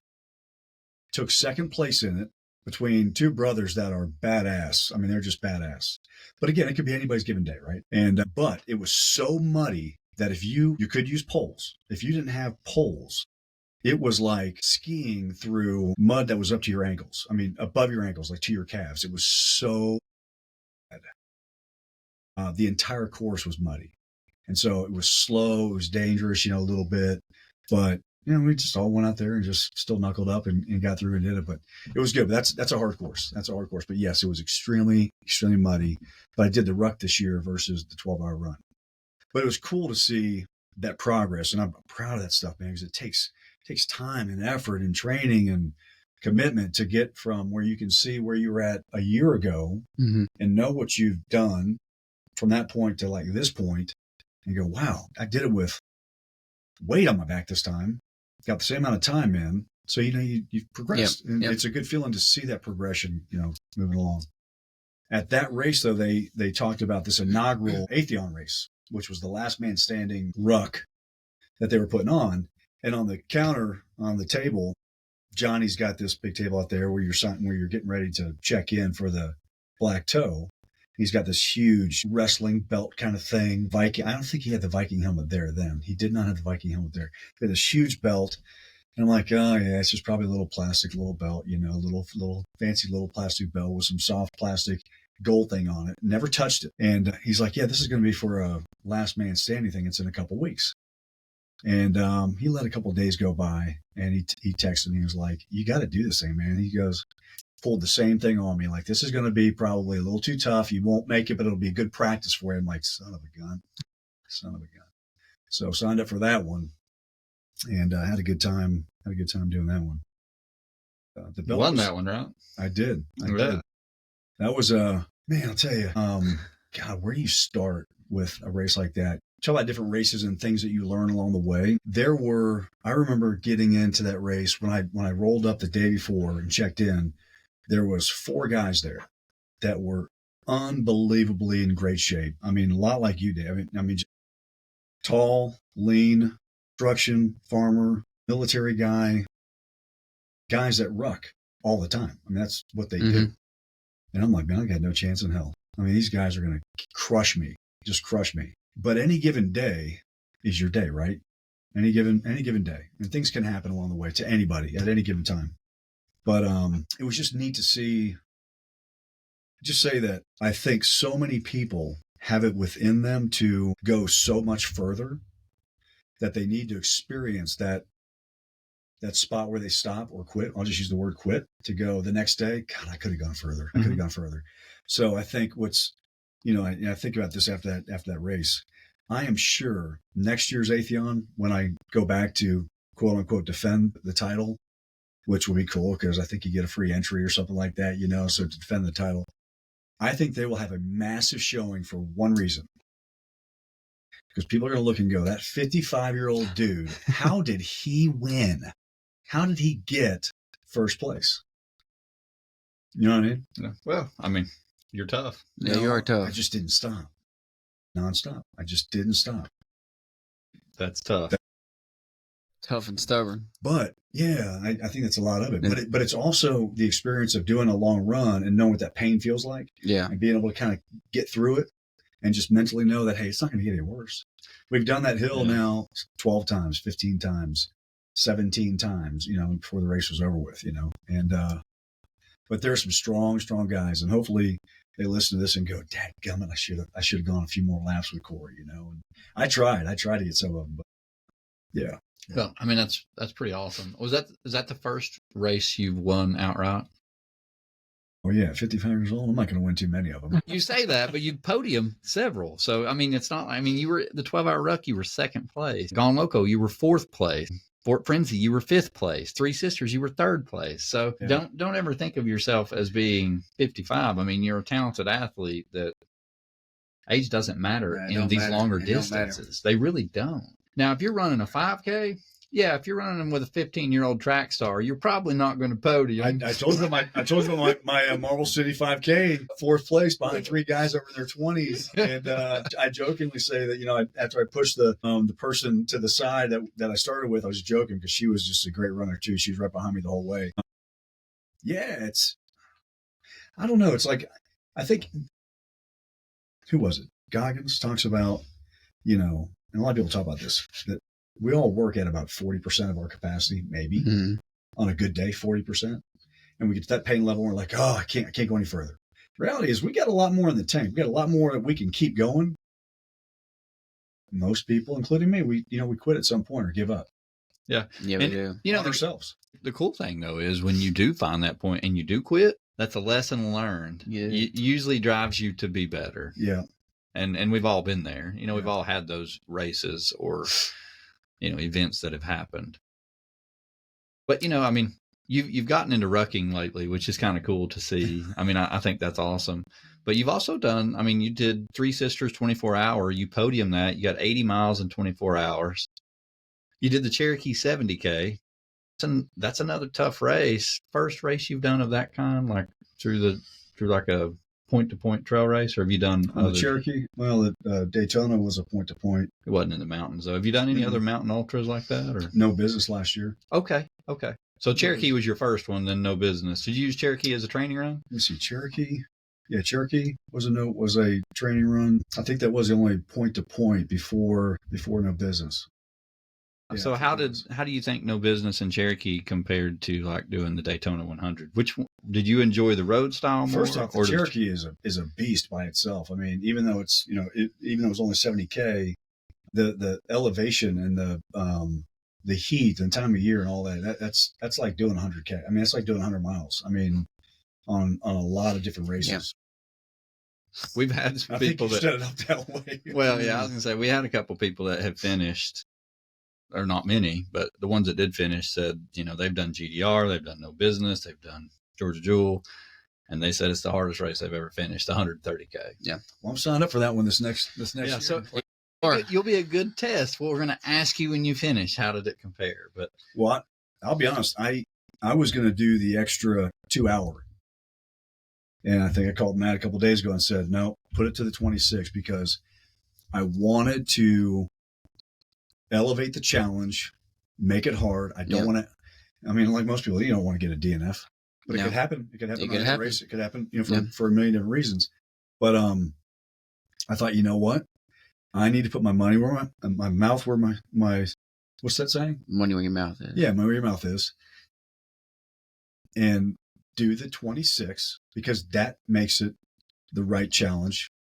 C: Took second place in it between two brothers that are badass. I mean, they're just badass. But again, it could be anybody's given day, right? And but it was so muddy that if you could use poles. If you didn't have poles, it was like skiing through mud that was up to your ankles. I mean, above your ankles, like to your calves. It was so bad. The entire course was muddy. And so it was slow. It was dangerous, a little bit. But, we just all went out there and just still knuckled up and got through and did it. But it was good. But that's a hard course. That's a hard course. But yes, it was extremely, extremely muddy. But I did the ruck this year versus the 12-hour run. But it was cool to see that progress. And I'm proud of that stuff, man, because it takes time and effort and training and commitment to get from where you can see where you were at a year ago and know what you've done from that point to like this point and go, wow, I did it with weight on my back this time. Got the same amount of time in. So, you've progressed. Yep. And it's a good feeling to see that progression, moving along. At that race, though, they talked about this inaugural Atheon race, which was the last man standing ruck that they were putting on. And on the counter on the table, Johnny's got this big table out there where you're getting ready to check in for the black toe. He's got this huge wrestling belt kind of thing. Viking. I don't think he had the Viking helmet there then. He did not have the Viking helmet there. He had this huge belt. And I'm like, oh yeah, it's just probably a little plastic, little belt, little fancy little plastic belt with some soft plastic gold thing on it. Never touched it. And he's like, yeah, this is going to be for a last man standing thing. It's in a couple weeks. And he let a couple of days go by, and he texted me. He was like, you got to do this thing, man. He goes, pulled the same thing on me. Like, this is going to be probably a little too tough. You won't make it, but it'll be good practice for you. I'm like, son of a gun. So signed up for that one, and had a good time. Doing that one. The belt
A: won that one, right?
C: I did. That was man. I'll tell you, God, where do you start with a race like that? Talk about different races and things that you learn along the way. I remember getting into that race when I rolled up the day before and checked in. There was 4 guys there that were unbelievably in great shape. I mean, a lot like you did. I mean, just tall, lean, construction, farmer, military guys that ruck all the time. I mean, that's what they do. And I'm like, man, I got no chance in hell. I mean, these guys are going to crush me, just crush me. But any given day is your day, right? Any given day. And things can happen along the way to anybody at any given time. But it was just neat to see, just say that I think so many people have it within them to go so much further that they need to experience that spot where they stop or quit. I'll just use the word quit to go the next day. God, I could have gone further. I could have gone further. So I think I think about this after that race. I am sure next year's Atheon, when I go back to quote unquote defend the title, which will be cool because I think you get a free entry or something like that, so to defend the title, I think they will have a massive showing for one reason. Because people are going to look and go, that 55-year-old dude, how did he win? How did he get first place? You know what I mean?
A: Yeah. Well, I mean, you're tough.
D: Yeah, you are tough.
C: I just didn't stop. Nonstop. I just didn't stop.
A: That's tough.
D: Tough and stubborn.
C: But yeah, I think that's a lot of it. But it's also the experience of doing a long run and knowing what that pain feels like.
D: Yeah.
C: And being able to kind of get through it and just mentally know that, hey, it's not going to get any worse. We've done that hill now 12 times, 15 times, 17 times, before the race was over with, And but there's some strong guys, and hopefully they listen to this and go, dadgummit, I should have gone a few more laps with Cory, And I tried to get some of them, but yeah.
A: Well, I mean, that's pretty awesome. Is that the first race you've won outright?
C: Oh yeah, 55 years old. I'm not going to win too many of them.
A: You say that, but you podium several. So I mean, it's not. I mean, you were the 12-hour ruck. You were second place. Gone Loco, you were fourth place. Fort Frenzy, you were fifth place. Three Sisters, you were third place. So don't ever think of yourself as being 55. I mean, you're a talented athlete. That age doesn't matter in these longer distances. They really don't. Now, if you're running a 5K, yeah, if you're running with a 15-year-old track star, you're probably not going to podium.
C: I told them my Marble City 5K, 4th place behind 3 guys over in their 20s. And I jokingly say that, after I pushed the person to the side that I started with, I was joking because she was just a great runner too. She was right behind me the whole way. Yeah, I don't know. It's like, I think, who was it? Goggins talks about, and a lot of people talk about this, that we all work at about 40% of our capacity, maybe on a good day, 40%. And we get to that pain level and we're like, oh, I can't go any further. The reality is we got a lot more in the tank. We got a lot more that we can keep going. Most people, including me, we quit at some point or give up.
A: Yeah.
D: Yeah, we do.
C: Ourselves.
A: The cool thing though is when you do find that point and you do quit, that's a lesson learned.
D: Yeah.
A: It usually drives you to be better.
C: Yeah.
A: And we've all been there. We've all had those races or events that have happened. But you've gotten into rucking lately, which is kind of cool to see. I think that's awesome. But you've also done, you did Three Sisters 24-hour. You podiumed that. You got 80 miles in 24 hours. You did the Cherokee 70K. And that's another tough race. First race you've done of that kind, like through like a point-to-point trail race, or have you done
C: the Cherokee? Well, Daytona was a point-to-point.
A: It wasn't in the mountains, though. Have you done any other mountain ultras like that? Or
C: no business last year.
A: Okay. So Cherokee was your first one, then no business. Did you use Cherokee as a training run?
C: Let me see, Cherokee. Yeah, Cherokee was a training run. I think that was the only point-to-point before no business. Yeah,
A: so how do you think no business in Cherokee compared to like doing the Daytona 100? Which one, did you enjoy the road style more?
C: First off, the Cherokee is a beast by itself. Even though it's even though it's only 70K, the elevation and the heat and time of year and all that's like doing 100K. It's like doing 100 miles. On a lot of different races.
A: Yeah. We've had some people that
C: set it up that way.
A: Well, yeah, I was gonna say we had a couple people that have finished. Or not many, but the ones that did finish said, they've done GDR, they've done no business, they've done Georgia Jewel, and they said it's the hardest race they've ever finished, 130K.
C: Yeah. Well, I'm signed up for that one this next year.
A: So you'll be a good test. What we're going to ask you when you finish, how did it compare? But
C: I'll be honest, I was going to do the extra 2 hour. And I think I called Matt a couple of days ago and said, no, put it to the 26 because I wanted to elevate the challenge, make it hard. I don't want to, like most people, you don't want to get a DNF, but it could happen. It could happen on a race. It could happen, for a million different reasons. But I thought, you know what? I need to put my money where my mouth, where my what's that saying?
D: Money where your mouth is.
C: Yeah, money where your mouth is. And do the 26 because that makes it the right challenge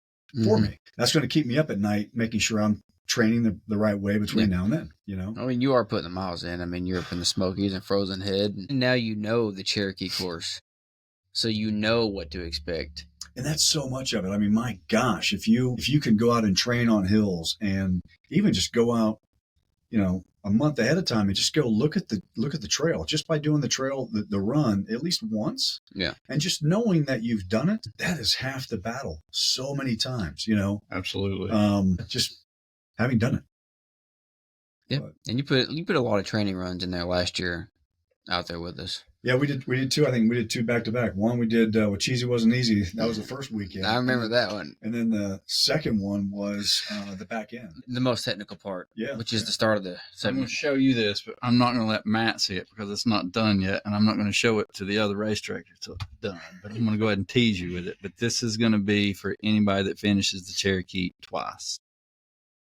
C: for me. That's going to keep me up at night, making sure I'm training the right way between now and then,
D: you are putting the miles in. You're up in the Smokies and Frozen Head. And now the Cherokee course. So you know what to expect.
C: And that's so much of it. My gosh, if you can go out and train on hills and even just go out, a month ahead of time and just go look at the trail just by doing the trail, the run at least once.
D: Yeah. And
C: just knowing that you've done it, that is half the battle so many times,
A: Absolutely.
C: Just having done it.
D: Yeah. And you put a lot of training runs in there last year out there with us.
C: Yeah, we did two. I think we did two back to back. One we did what Cheesy Wasn't Easy. That was the first weekend.
D: I remember that one.
C: And then the second one was the back end.
D: The most technical part.
C: Yeah.
D: Which is the start of the
A: segment. I'm going to show you this, but I'm not going to let Matt see it because it's not done yet. And I'm not going to show it to the other race director until it's done. But I'm going to go ahead and tease you with it. But this is going to be for anybody that finishes the Cherokee twice.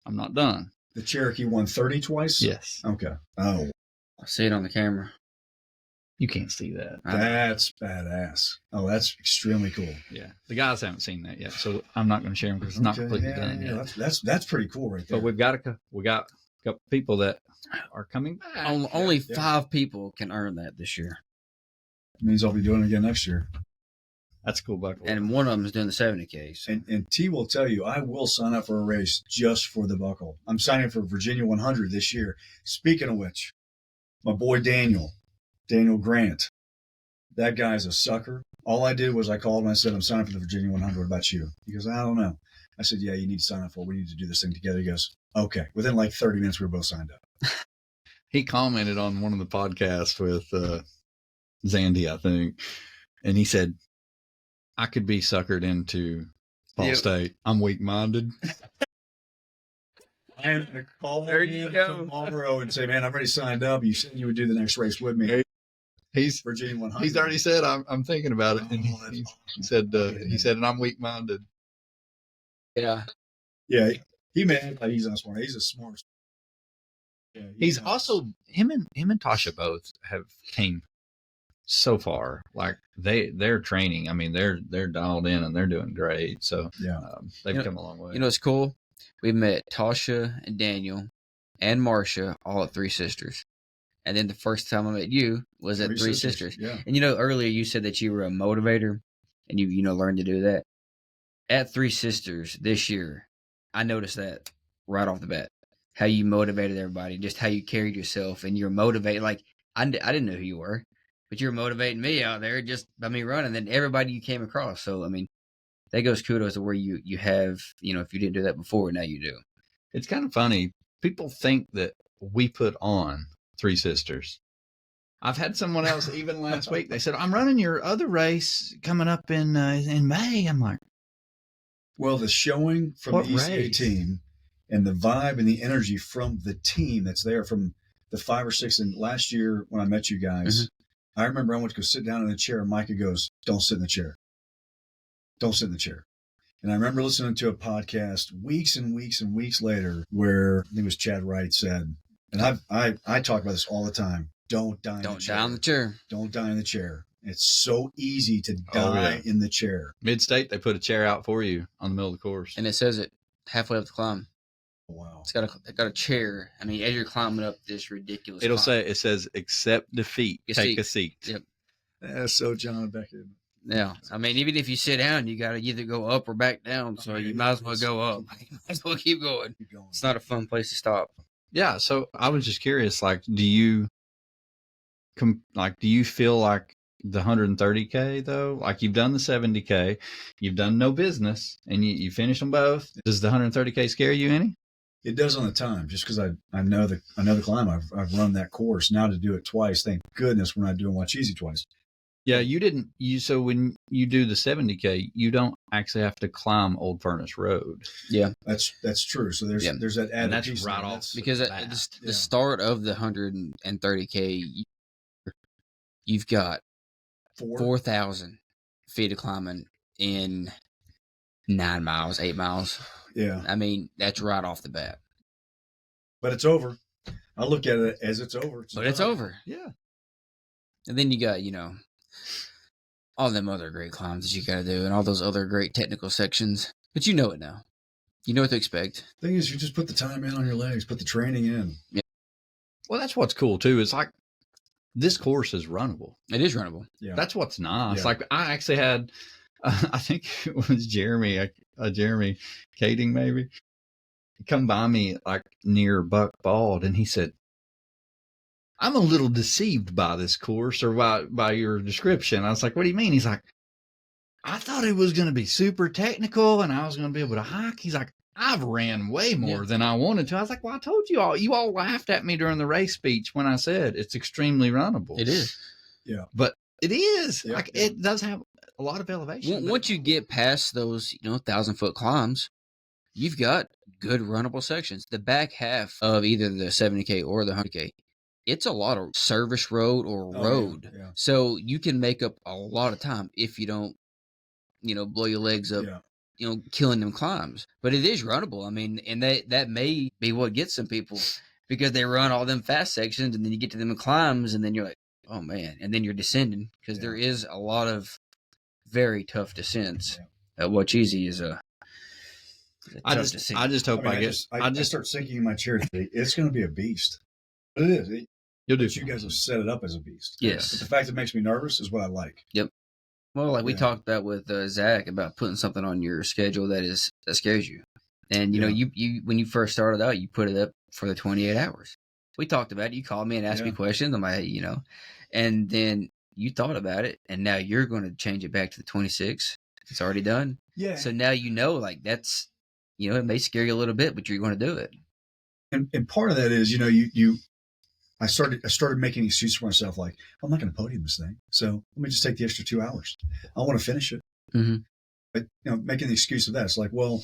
A: I'm not done.
C: The Cherokee 130 twice?
A: Yes.
C: Okay. Oh.
D: I see it on the camera.
A: You can't see that.
C: That's badass. Oh, that's extremely cool.
A: Yeah. The guys haven't seen that yet, so I'm not going to share them because it's not completely done yet.
C: That's pretty cool right there.
A: But we got a couple people that are coming back.
D: Only 5 people can earn that this year.
C: It means I'll be doing it again next year.
A: That's cool, buckle.
D: And one of them is doing the 70K. So.
C: And T will tell you, I will sign up for a race just for the buckle. I'm signing for Virginia 100 this year. Speaking of which, my boy Daniel Grant, that guy's a sucker. All I did was I called him and I said, I'm signing for the Virginia 100. What about you? He goes, I don't know. I said, yeah, you need to sign up for it. We need to do this thing together. He goes, okay. Within like 30 minutes, we were both signed up.
A: he commented on one of the podcasts with Zandy, I think, and he said, "I could be suckered into Ball State. I'm weak-minded."
C: I'm going to call
B: you go.
C: tomorrow and say, man, I've already signed up. You said you would do the next race with me.
A: He's
C: Virginia 100.
A: He's already said, "I'm thinking about it," and he said, "And I'm weak-minded."
B: Yeah.
C: Yeah, he may act like he's not smart. He's a smart. Yeah,
A: He's also him and Tasha both have came so far. Like they're training. I mean, they're dialed in and they're doing great. So
C: yeah,
A: they've come a long way.
B: You know, it's cool. We met Tasha and Daniel and Marcia all at Three Sisters. And then the first time I met you was at Three Sisters.
C: Yeah.
B: And, you know, earlier you said that you were a motivator and you learned to do that. At Three Sisters this year, I noticed that right off the bat. How you motivated everybody, just how you carried yourself, and you're motivated. Like, I didn't know who you were, but you're motivating me out there just by me running, and everybody you came across. So, I mean, that goes kudos to where you have, you know, if you didn't do that before, now you do.
A: It's kind of funny. People think that we put on Three Sisters. I've had someone else even last week. They said, "I'm running your other race coming up in May." I'm like,
C: well, the showing from the East A team and the vibe and the energy from the team that's there from the 5 or 6. And last year when I met you guys, I remember I went to go sit down in the chair and Micah goes, "Don't sit in the chair. Don't sit in the chair." And I remember listening to a podcast weeks and weeks and weeks later where I think it was Chad Wright said, and I talk about this all the time, don't die in the chair.
B: Don't die in the chair.
C: Don't die in the chair. It's so easy to die in the chair.
A: Mid-state, they put a chair out for you on the middle of the course.
B: And it says it halfway up the climb.
C: Wow.
B: It's got a chair. I mean, as you're climbing up this ridiculous
A: It says, "Accept defeat, take a seat."
B: Yep.
C: That's so John Beckett.
B: Yeah. I mean, even if you sit down, you got to either go up or back down. So you might as well go up. You might as well keep going. It's not a fun place to stop.
A: Yeah. So I was just curious, like, do you feel like the 130K though? Like, you've done the 70K, you've done no business, and you finish them both. Does the 130K scare you any?
C: It does on the time, just because I know the climb. I've run that course. Now to do it twice, thank goodness we're not doing Watch Easy twice.
A: Yeah, so when you do the 70K, you don't actually have to climb Old Furnace Road.
C: Yeah. That's true. So there's that added,
A: and that's
C: piece
A: right off.
B: Because at the start of the 130K, you've got 4,000 feet of climbing in 9 miles, 8 miles.
C: Yeah.
B: I mean, that's right off the bat.
C: But it's over. I look at it as it's over.
B: It's over.
C: Yeah.
B: And then you got, all them other great climbs that you got to do and all those other great technical sections. But you know it now. You know what to expect.
C: Thing is, you just put the time in on your legs, put the training in.
B: Yeah.
A: Well, that's what's cool, too. It's like this course is runnable.
B: It is runnable.
A: Yeah. That's what's nice.
C: Yeah.
A: Like, I actually had, I think it was Jeremy Kading maybe, he come by me like near Buck Bald, and he said, "I'm a little deceived by this course, or by your description." I was like, "What do you mean?" He's like, "I thought it was going to be super technical and I was going to be able to hike." He's like, "I've ran way more than I wanted to." I was like, "Well, I told you all. You all laughed at me during the race speech when I said it's extremely runnable."
B: It is.
C: Yeah.
A: But it is.
C: Yeah.
A: It does have a lot of elevation.
B: Once you get past those, 1,000-foot climbs, you've got good runnable sections. The back half of either the 70K or the 100K, it's a lot of service road or road.
C: Yeah.
B: So you can make up a lot of time if you don't, blow your legs up, killing them climbs. But it is runnable. I mean, and that may be what gets some people, because they run all them fast sections and then you get to them climbs and then you're like, oh man. And then you're descending, because there is a lot of very tough descents. What's easy is
A: I just hope I just
C: start sinking in my chair today. It's going to be a beast. It is.
A: You'll do.
C: You guys have set it up as a beast.
B: Yes.
C: But the fact it makes me nervous is what I like.
B: Yep. Well, like we talked about with Zach about putting something on your schedule that scares you. And, you when you first started out, you put it up for the 28 hours. We talked about it. You called me and asked me questions. I'm like, and then you thought about it, and now you're going to change it back to the 26. It's already done.
C: Yeah.
B: So now like that's, it may scare you a little bit, but you're going to do it.
C: And part of that is, I started making excuses for myself, like, I'm not going to podium this thing, so let me just take the extra 2 hours. I want to finish it.
D: Mm-hmm.
C: But making the excuse of that, it's like, well,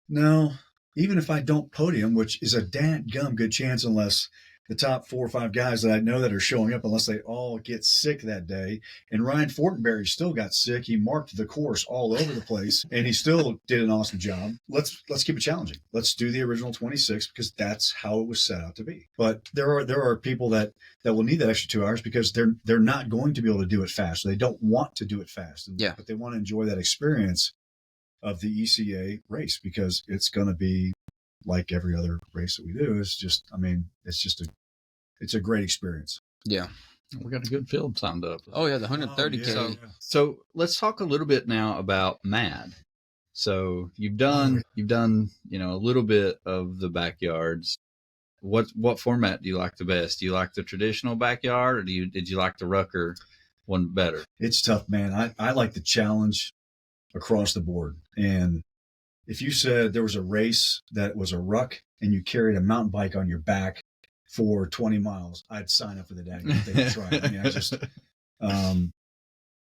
C: no, even if I don't podium, which is a dadgum good chance, unless the top 4 or 5 guys that I know that are showing up, unless they all get sick that day. And Ryan Fortenberry still got sick. He marked the course all over the place, and he still did an awesome job. Let's keep it challenging. Let's do the original 26 because that's how it was set out to be. But there are people that will need that extra 2 hours because they're not going to be able to do it fast. They don't want to do it fast, but they want to enjoy that experience of the ECA race because it's going to be like every other race that we do. It's a great experience.
A: Yeah. We got a good field signed up.
D: Oh yeah, the 130K.
A: Oh, yeah. So let's talk a little bit now about MAD. So you've done a little bit of the backyards. What format do you like the best? Do you like the traditional backyard, or did you like the rucker one better?
C: It's tough, man. I like the challenge across the board. And if you said there was a race that was a ruck and you carried a mountain bike on your back for 20 miles, I'd sign up for the daggone thing to try.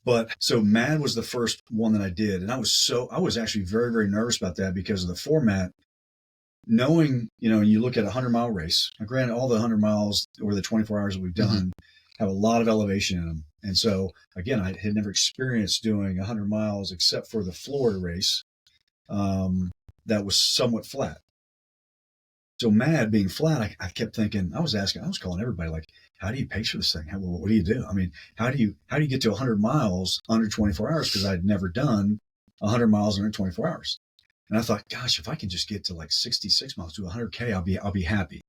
C: But so MAD was the first one that I did. And I was actually very, very nervous about that because of the format. Knowing, you look at a 100-mile race. Now, granted, all the 100 miles or the 24 hours that we've done have a lot of elevation in them. And so, again, I had never experienced doing 100 miles except for the Florida race that was somewhat flat. So MAD being flat, I kept thinking, I was calling everybody, like, how do you pace for this thing? What do you do? I mean, how do you get to 100 miles under 24 hours? Because I'd never done 100 miles under 24 hours. And I thought, gosh, if I can just get to like 66 miles to 100K, I'll be happy.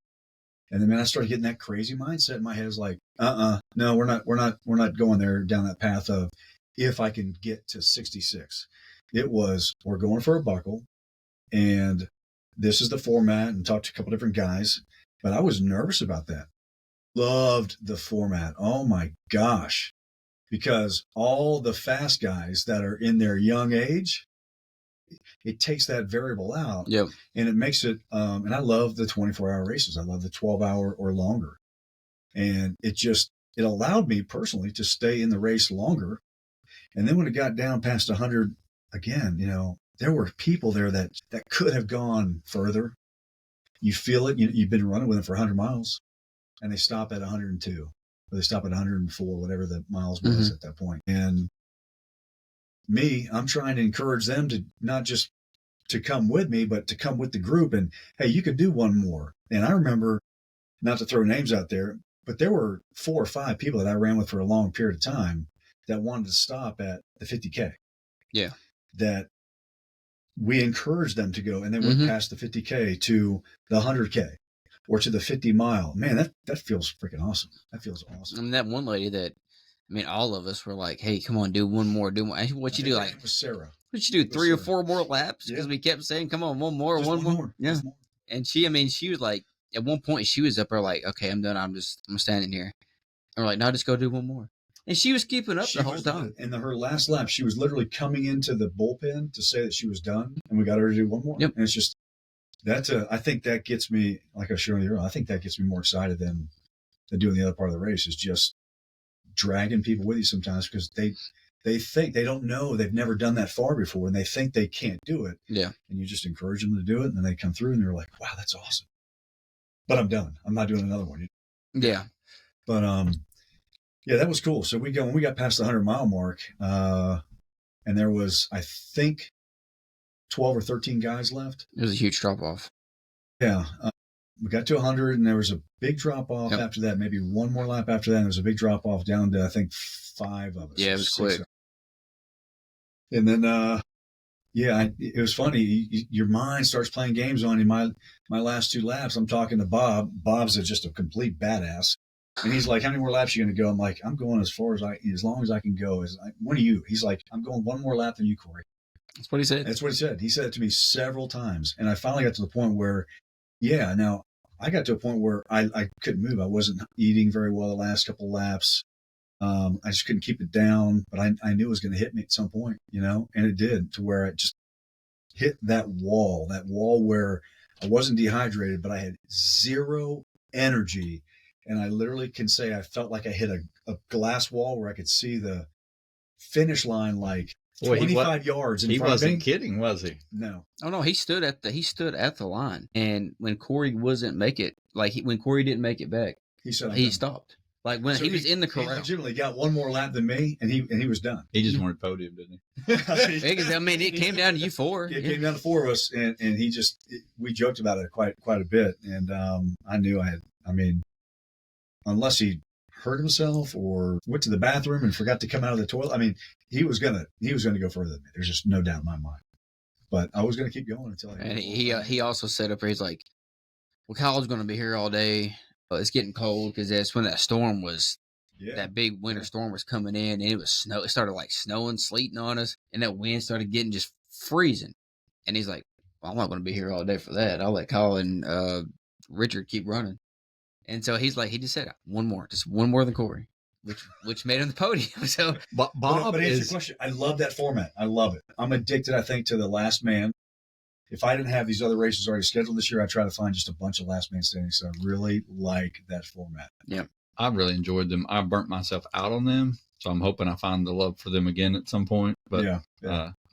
C: And then, man, I started getting that crazy mindset in my head. It was like, no, we're not going there down that path of if I can get to 66. It was, we're going for a buckle, and this is the format, and talked to a couple different guys, but I was nervous about that. Loved the format. Oh my gosh. Because all the fast guys that are in their young age, it takes that variable out.
D: Yep.
C: And it makes it, and I love the 24-hour races. I love the 12-hour or longer. And it allowed me personally to stay in the race longer. And then when it got down past 100, again, there were people there that could have gone further. You feel it. You've been running with them for 100 miles, and they stop at 102, or they stop at 104, whatever the miles was at that point. And me, I'm trying to encourage them to not just to come with me, but to come with the group. And hey, you can do one more. And I remember, not to throw names out there, but there were 4 or 5 people that I ran with for a long period of time that wanted to stop at the 50K.
D: Yeah.
C: That we encouraged them to go, and they went past the 50K to the 100K or to the 50 mile. Man, that feels freaking awesome. That feels awesome.
D: I mean, that one lady all of us were like, hey, come on, do one more. And what you do, like,
C: it was Sarah.
D: What you do, 3 or 4 more laps? Because we kept saying, come on, one more. Yeah.
C: More.
D: And she was like, at one point, she was up there like, okay, I'm done. I'm standing here. And we're like, no, just go do one more. And she was keeping up the whole time.
C: And her last lap, she was literally coming into the bullpen to say that she was done, and we got her to do one more.
D: Yep.
C: And it's just, I think that gets me, like I was showing you earlier, I think that gets me more excited than doing the other part of the race, is just dragging people with you sometimes because they think, they don't know, they've never done that far before, and they think they can't do it.
D: Yeah.
C: And you just encourage them to do it, and then they come through and they're like, wow, that's awesome. But I'm done. I'm not doing another one.
D: Yeah.
C: But, yeah, that was cool. So when we got past the 100-mile mark, and there was, I think, 12 or 13 guys left.
D: It was a huge drop off.
C: Yeah. We got to 100, and there was a big drop off after that, maybe one more lap after that. And there was a big drop off down to, I think, 5 of us.
D: Yeah, it was quick.
C: And then, it was funny. Your mind starts playing games on you. My last 2 laps, I'm talking to Bob. Bob's just a complete badass. And he's like, how many more laps are you going to go? I'm like, I'm going as long as I can go. When are you? He's like, I'm going one more lap than you, Cory.
D: That's what he said.
C: That's what he said. He said it to me several times. And I finally got to the point where, now I got to a point where I couldn't move. I wasn't eating very well the last couple of laps. I just couldn't keep it down, but I knew it was going to hit me at some point, and it did, to where I just hit that wall where I wasn't dehydrated, but I had zero energy. And I literally can say I felt like I hit a glass wall where I could see the finish line like 25 yards in front of me.
A: He wasn't kidding, was he?
C: No.
D: Oh no, he stood at the line, and when Cory when Cory didn't make it back, he stopped. Like when he was in the corral, he
C: legitimately got one more lap than me, and he was done.
A: He just wanted podium, didn't
D: he? I mean, it came down to you four.
C: It came down to four of us, and we joked about it quite a bit, and I knew unless he hurt himself or went to the bathroom and forgot to come out of the toilet. I mean, he was gonna go further than me. There's just no doubt in my mind. But I was gonna keep going until.
D: And he also said up there, he's like, "Well, Kyle's gonna be here all day. But it's getting cold because that's when that storm was. Yeah. That big winter storm was coming in, and it was snow. It started like snowing, sleeting on us, and that wind started getting just freezing. And he's like, "Well, I'm not going to be here all day for that. I'll let Kyle and Richard keep running." And so he just said one more than Cory, which made him the podium. So,
C: but answer your question. I love that format. I love it. I'm addicted, I think, to the last man. If I didn't have these other races already scheduled this year, I'd try to find just a bunch of last man standing. So I really like that format.
D: Yeah.
A: I really enjoyed them. I burnt myself out on them. So I'm hoping I find the love for them again at some point. But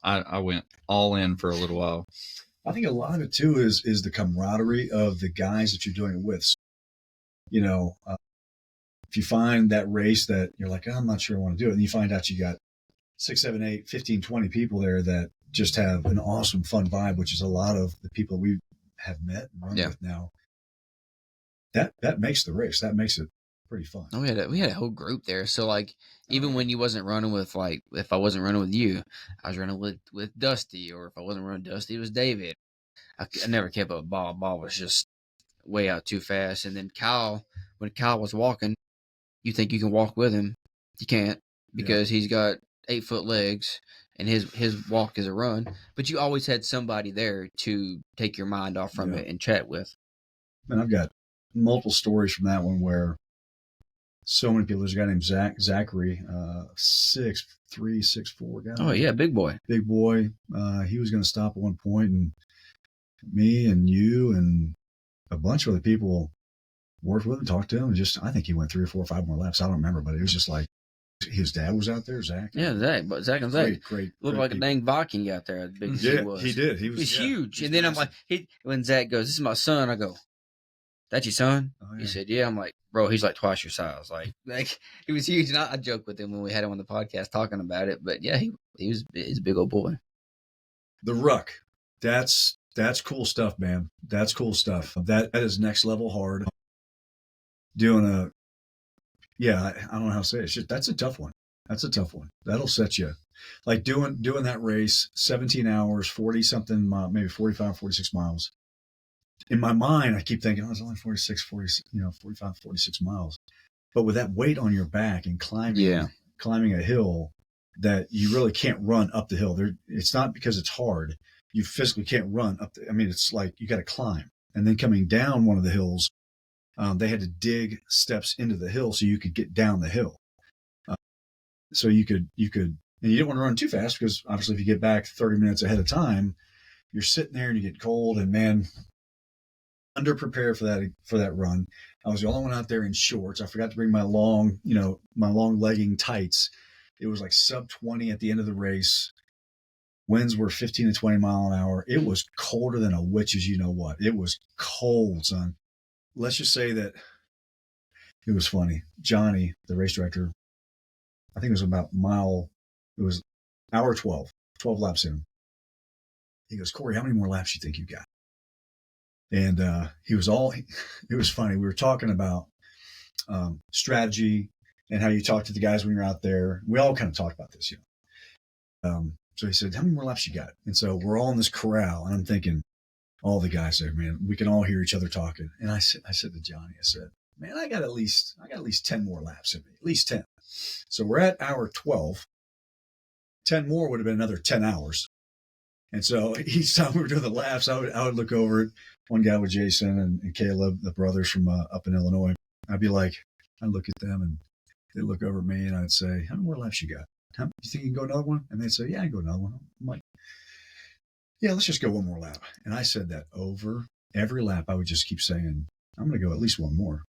A: I went all in for a little while.
C: I think a lot of it too is the camaraderie of the guys that you're doing it with. You know, if you find that race that you're like, I'm not sure I want to do it. And you find out you got 6, 7, 8, 15, 20 people there that just have an awesome, fun vibe, which is a lot of the people we have met and run with now. That makes the race. That makes it pretty fun.
D: Oh, we had a whole group there. So like, even when you wasn't running with, like, if I wasn't running with you, I was running with Dusty, or if I wasn't running Dusty, it was David. I never kept up with Bob. Bob was just way out too fast. And then when Kyle was walking, you think you can walk with him. You can't, because he's got 8-foot legs. And his walk is a run, but you always had somebody there to take your mind off from it and chat with.
C: And I've got multiple stories from that one where so many people. There's a guy named Zachary, 6'3", 6'4" guy.
D: Oh yeah, big boy.
C: Big boy. He was going to stop at one point, and me and you and a bunch of other people worked with him, talked to him, and I think he went 3 or 4 or 5 more laps. I don't remember, but it was just like. His dad was out there, Zach.
D: Yeah, Zach and Zach.
C: Great.
D: Looked like a dang Viking out there, as big as he was.
C: He did. He
D: was huge. And then massive. I'm like, when Zach goes, "This is my son," I go, "That's your son?" Oh, yeah. He said, "Yeah." I'm like, "Bro, he's like twice your size." Like he was huge. And I joked with him when we had him on the podcast talking about it. But yeah, he's a big old boy.
C: The ruck. That's cool stuff, man. That's cool stuff. That is next level hard. Doing I don't know how to say it. It's just, that's a tough one. That'll set you. Like doing that race, 17 hours, 40-something, maybe 45, 46 miles. In my mind, I keep thinking, it's only 45, 46 miles. But with that weight on your back and climbing a hill that you really can't run up the hill. It's not because it's hard. You physically can't run up. It's like you got to climb. And then coming down one of the hills, they had to dig steps into the hill so you could get down the hill. So you could, and you didn't want to run too fast because obviously if you get back 30 minutes ahead of time, you're sitting there and you get cold, and man, underprepared for that run. I was the only one out there in shorts. I forgot to bring my long legging tights. It was like sub 20 at the end of the race. Winds were 15 to 20 mile an hour. It was colder than a witch's, you know what? It was cold, son. Let's just say that it was funny. Johnny, the race director, I think it was hour 12 laps in. He goes, "Cory, how many more laps do you think you got?" And it was funny. We were talking about strategy and how you talk to the guys when you're out there. We all kind of talked about this, So he said, "How many more laps you got?" And so we're all in this corral, and I'm thinking, all the guys there, man, we can all hear each other talking. And I said to Johnny, "Man, I got at least 10 more laps in me, at least 10. So we're at hour 12. 10 more would have been another 10 hours. And so each time we were doing the laps, I would look over at one guy with Jason and Caleb, the brothers from up in Illinois. I'd look at them and they'd look over at me, and I'd say, "How many more laps you got? You think you can go another one?" And they'd say, "Yeah, I can go another one." I'm like, "Yeah, let's just go one more lap." And I said that over every lap. I would just keep saying, "I'm going to go at least one more,"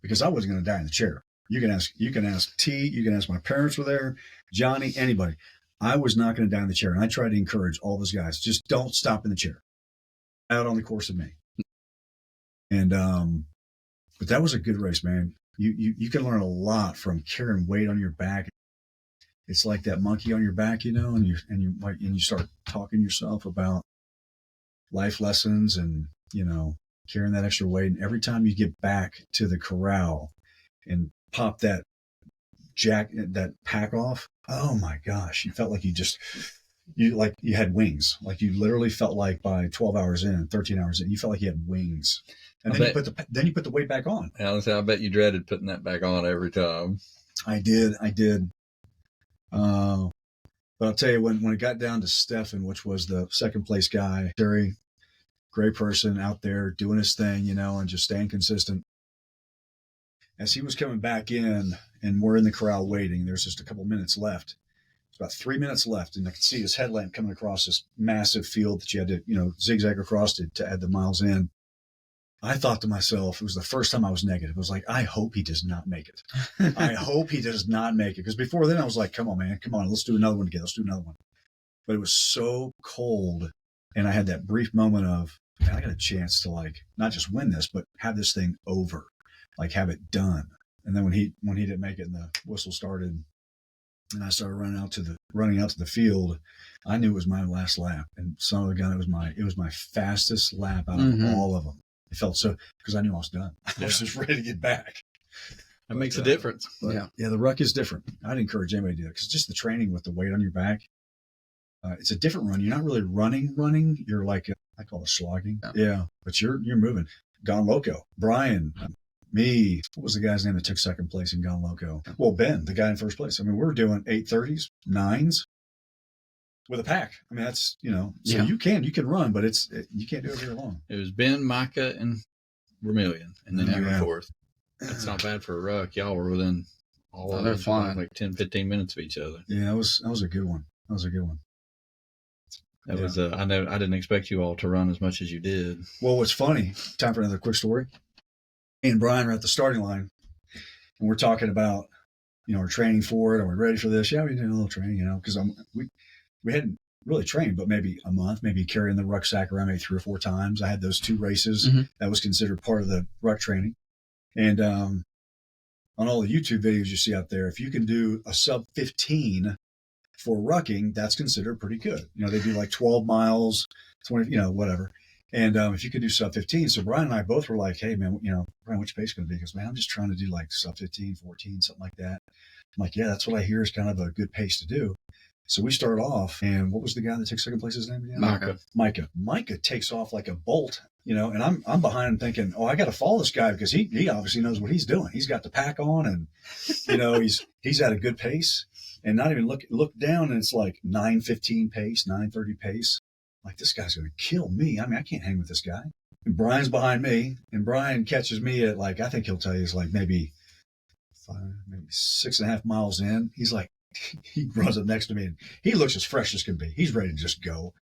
C: because I wasn't going to die in the chair. You can ask T, you can ask my parents were there, Johnny, anybody. I was not going to die in the chair. And I tried to encourage all those guys, just don't stop in the chair. Out on the course of me. And, but that was a good race, man. You can learn a lot from carrying weight on your back. It's like that monkey on your back, and you start talking to yourself about life lessons and, carrying that extra weight. And every time you get back to the corral and pop that pack off, oh my gosh, you felt like you had wings. Like you literally felt like by 12 hours in, 13 hours in, you felt like you had wings. And then you put the weight back on.
A: I bet you dreaded putting that back on every time.
C: I did. But I'll tell you, when it got down to Stefan, which was the second place guy, very great person out there doing his thing, and just staying consistent. As he was coming back in and we're in the corral waiting, there's just a couple minutes left. It's about 3 minutes left. And I could see his headlamp coming across this massive field that you had to, zigzag across to add the miles in. I thought to myself, it was the first time I was negative. I was like, I hope he does not make it. I hope he does not make it. Because before then I was like, come on, man. Come on. Let's do another one again. Let's do another one. But it was so cold. And I had that brief moment of, man, I got a chance to not just win this, but have this thing over, have it done. And then when he didn't make it and the whistle started and I started running out to the field, I knew it was my last lap. And son of a gun, it was my fastest lap out of all of them. It felt so, because I knew I was done. I was just ready to get back.
A: That makes a difference.
C: Yeah, the ruck is different. I'd encourage anybody to do it because just the training with the weight on your back, it's a different run. You're not really running. You're I call it slogging. Yeah, but you're moving. Gone Loco, Brian, me. What was the guy's name that took second place in Gone Loco? Well, Ben, the guy in first place. I mean, we're doing 8:30s, 9s. With a pack. I mean, that's, so you can run, but you can't do it very long.
A: It was Ben, Micah, and Vermillion, and then you were fourth. That's not bad for a ruck. Y'all were within
D: they're flying.
A: 10, 15 minutes of each other.
C: Yeah, that was a good one. That
A: was I didn't expect you all to run as much as you did.
C: Well, what's funny, time for another quick story. Me and Brian are at the starting line, and we're talking about, our training for it. Are we ready for this? Yeah, we did a little training, because we hadn't really trained, but maybe a month, maybe carrying the rucksack around maybe 3 or 4 times. I had those 2 races. That was considered part of the ruck training. And on all the YouTube videos you see out there, if you can do a sub 15 for rucking, that's considered pretty good. They do 12 miles, 20, whatever. And if you could do sub 15. So Brian and I both were like, hey, man, Brian, what's your pace going to be? Because, man, I'm just trying to do sub 15, 14, something like that. I'm like, yeah, that's what I hear is kind of a good pace to do. So we start off, and what was the guy that took second place? His name again? Micah takes off like a bolt, and I'm behind him thinking, oh, I got to follow this guy because he obviously knows what he's doing. He's got the pack on, and he's at a good pace, and not even look down, and it's 9:15 pace, 9:30 pace. Like, this guy's going to kill me. I mean, I can't hang with this guy. And Brian's behind me, and Brian catches me at I think he'll tell you it's maybe 6.5 miles in. He's like. He runs up next to me and he looks as fresh as can be. He's ready to just go.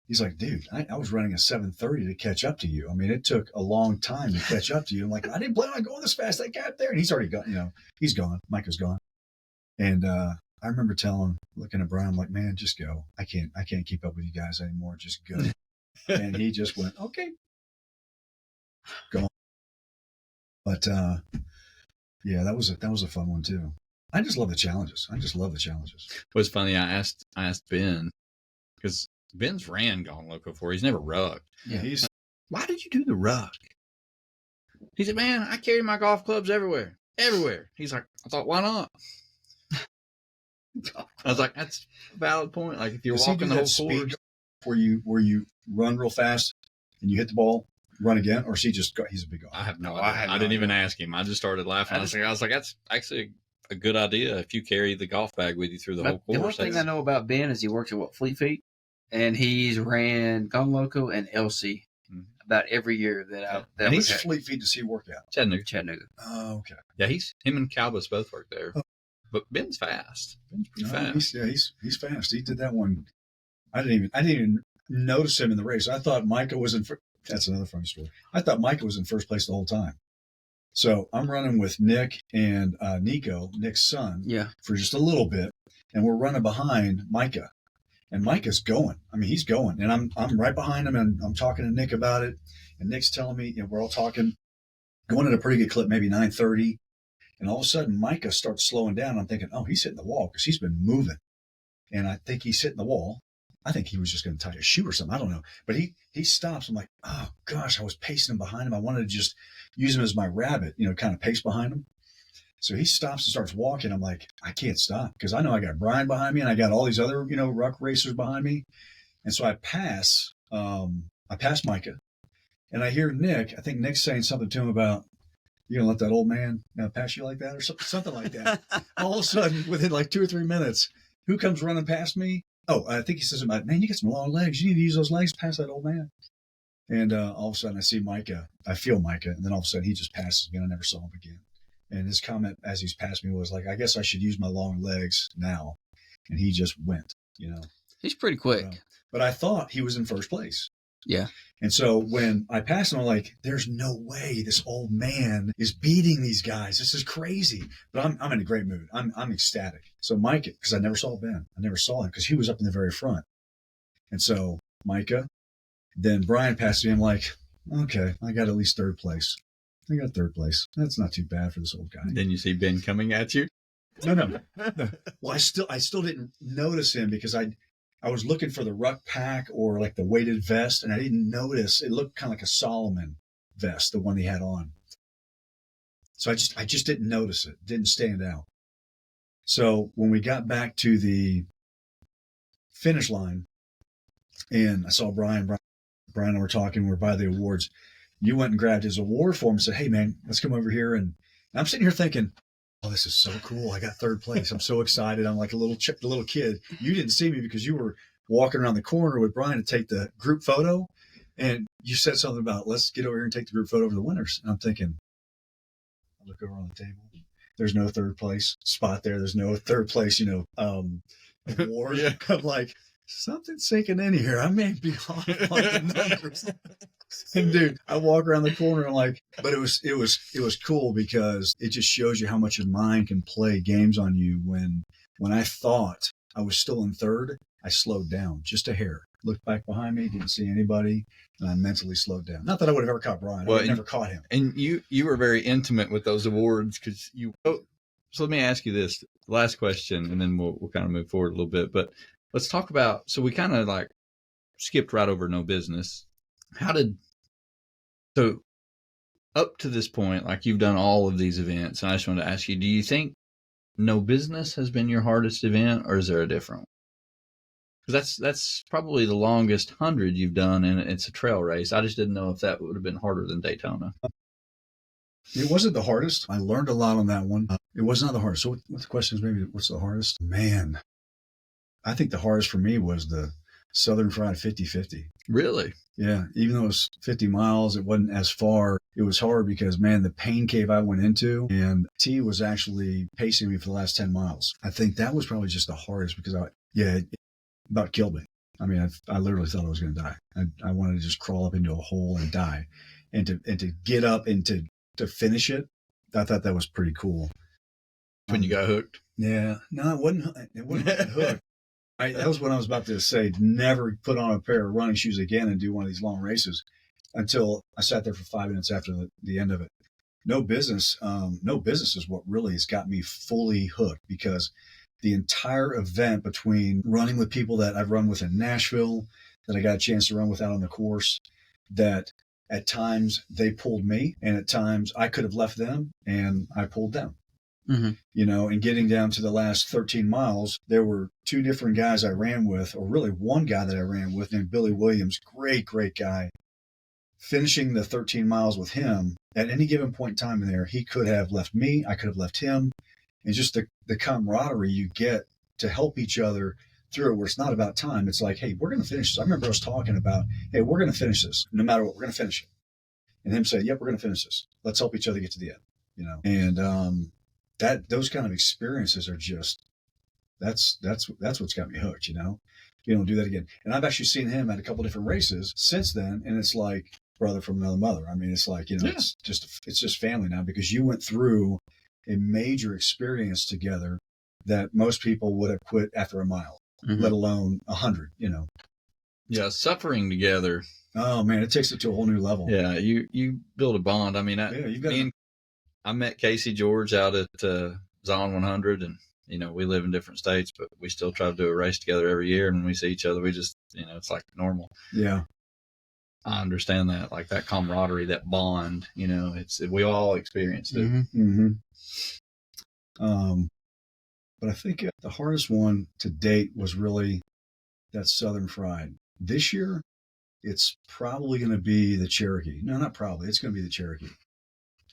C: He's like, dude, I was running a 7:30 to catch up to you. I mean, it took a long time to catch up to you. I'm like, I didn't plan on going this fast. That guy up there. And he's already gone, he's gone. Micah's gone. And I remember looking at Brian, I'm like, man, just go. I can't keep up with you guys anymore. Just go. And he just went, okay. Go on. But yeah, that was a fun one too. I just love the challenges. It
A: was funny. I asked Ben, because Ben's ran Gone Loco before. He's never rucked.
C: Yeah.
A: Why did you do the ruck? He said, man, I carry my golf clubs everywhere. He's like, I thought, why not? I was like, that's a valid point. If you're walking the whole course.
C: Where you run real fast and you hit the ball, run again, or is he's a big golf?
A: I have no idea. I didn't even ask him. I just started laughing. I was like, that's actually a good idea if you carry the golf bag with you through the whole course.
D: The one thing I know about Ben is he works at Fleet Feet, and he's ran Gone Loco and LC about every year that
C: he's Fleet Feet to see workout.
A: Chattanooga.
C: Oh, okay.
A: Yeah, him and Calbus both work there. Oh. But Ben's fast. Ben's pretty fast.
C: He's fast. He did that one. I didn't even notice him in the race. I thought Micah was in. That's another funny story. I thought Micah was in first place the whole time. So I'm running with Nick and Nico, Nick's son, for just a little bit. And we're running behind Micah. And Micah's going. I mean, he's going. And I'm right behind him, and I'm talking to Nick about it. And Nick's telling me, we're all talking, going at a pretty good clip, maybe 9:30. And all of a sudden, Micah starts slowing down. I'm thinking, oh, he's hitting the wall because he's been moving. And I think he's hitting the wall. I think he was just going to tie a shoe or something. I don't know. But he stops. I'm like, oh, gosh, I was pacing him behind him. I wanted to just use him as my rabbit, kind of pace behind him. So he stops and starts walking. I'm like, I can't stop because I know I got Brian behind me and I got all these other, ruck racers behind me. And so I pass Micah, and I hear Nick. I think Nick's saying something to him about, you gonna let that old man pass you like that or something like that. All of a sudden, within like 2 or 3 minutes, who comes running past me? Oh, I think he says about, man, you got some long legs. You need to use those legs to pass that old man. And all of a sudden I see Micah. I feel Micah. And then all of a sudden he just passes me and I never saw him again. And his comment as he's passed me was like, I guess I should use my long legs now. And he just went,
D: He's pretty quick.
C: But I thought he was in first place.
D: Yeah.
C: And so when I passed him, I'm like, there's no way this old man is beating these guys. This is crazy. But I'm in a great mood. I'm ecstatic. So Micah, because I never saw Ben. I never saw him because he was up in the very front. And so Micah, then Brian passed me. I'm like, okay, I got at least third place. I got third place. That's not too bad for this old guy.
A: Then you see Ben coming at you?
C: No. Well, I still didn't notice him because I was looking for the ruck pack or like the weighted vest, and I didn't notice. It looked kind of like a Solomon vest, the one he had on. So I just didn't notice it. Didn't stand out. So when we got back to the finish line, and I saw Brian and we're talking, we're by the awards. You went and grabbed his award for him and said, hey, man, let's come over here. And I'm sitting here thinking, oh, this is so cool. I got third place. I'm so excited. I'm like a little kid. You didn't see me because you were walking around the corner with Brian to take the group photo. And you said something about, let's get over here and take the group photo for the winners. And I'm thinking, I look over on the table. There's no third place spot there. There's no third place, award. Yeah. I'm like, something's sinking in here. I may be off on the numbers. And dude, I walk around the corner. I'm like, but it was cool because it just shows you how much your mind can play games on you. When I thought I was still in third, I slowed down just a hair. Looked back behind me, didn't see anybody, and I mentally slowed down. Not that I would have ever caught Brian. I would have never caught him.
A: And you were very intimate with those awards because you. Oh, so let me ask you this last question, and then we'll kind of move forward a little bit. But let's talk about. So we kind of like skipped right over no business. So up to this point, like you've done all of these events, and I just wanted to ask you, do you think no business has been your hardest event, or is there a different one? Because that's probably the longest 100 you've done, and it's a trail race. I just didn't know if that would have been harder than Daytona.
C: It wasn't the hardest. I learned a lot on that one. It was not the hardest. So what the question is, maybe what's the hardest? Man, I think the hardest for me was the Southern Fried 50-50.
A: Really?
C: Yeah. Even though it was 50 miles, it wasn't as far. It was hard because, man, the pain cave I went into, and T was actually pacing me for the last 10 miles. I think that was probably just the hardest because it about killed me. I mean, I literally thought I was going to die. I wanted to just crawl up into a hole and die. And to get up and to finish it, I thought that was pretty cool.
A: When you got hooked?
C: Yeah. No, it wasn't hooked. That was what I was about to say. Never put on a pair of running shoes again and do one of these long races until I sat there for 5 minutes after the end of it. No business is what really has got me fully hooked, because the entire event, between running with people that I've run with in Nashville, that I got a chance to run with out on the course, that at times they pulled me, and at times I could have left them and I pulled them. Mm-hmm. And getting down to the last 13 miles, there were two different guys I ran with, or really one guy that I ran with named Billy Williams. Great guy. Finishing the 13 miles with him, at any given point in time in there, he could have left me, I could have left him. And just the camaraderie you get to help each other through it, where it's not about time. It's like, hey, we're going to finish this. I remember us talking about, hey, we're going to finish this. No matter what, we're going to finish it. And him saying, yep, we're going to finish this. Let's help each other get to the end. And those kind of experiences are just, that's what's got me hooked. You don't do that again. And I've actually seen him at a couple different races since then. And it's like, brother from another mother. I mean, it's like, it's just family now, because you went through a major experience together that most people would have quit after a mile, let alone 100,
A: Yeah, suffering together.
C: Oh man, it takes it to a whole new level.
A: Yeah, you build a bond. I mean, I met Casey George out at Zone 100, and we live in different states, but we still try to do a race together every year. And when we see each other, we just it's like normal.
C: Yeah,
A: I understand that, like that camaraderie, that bond. We all experienced it.
C: But I think the hardest one to date was really that Southern Fried. This year, it's probably going to be the Cherokee. No, not probably. It's going to be the Cherokee.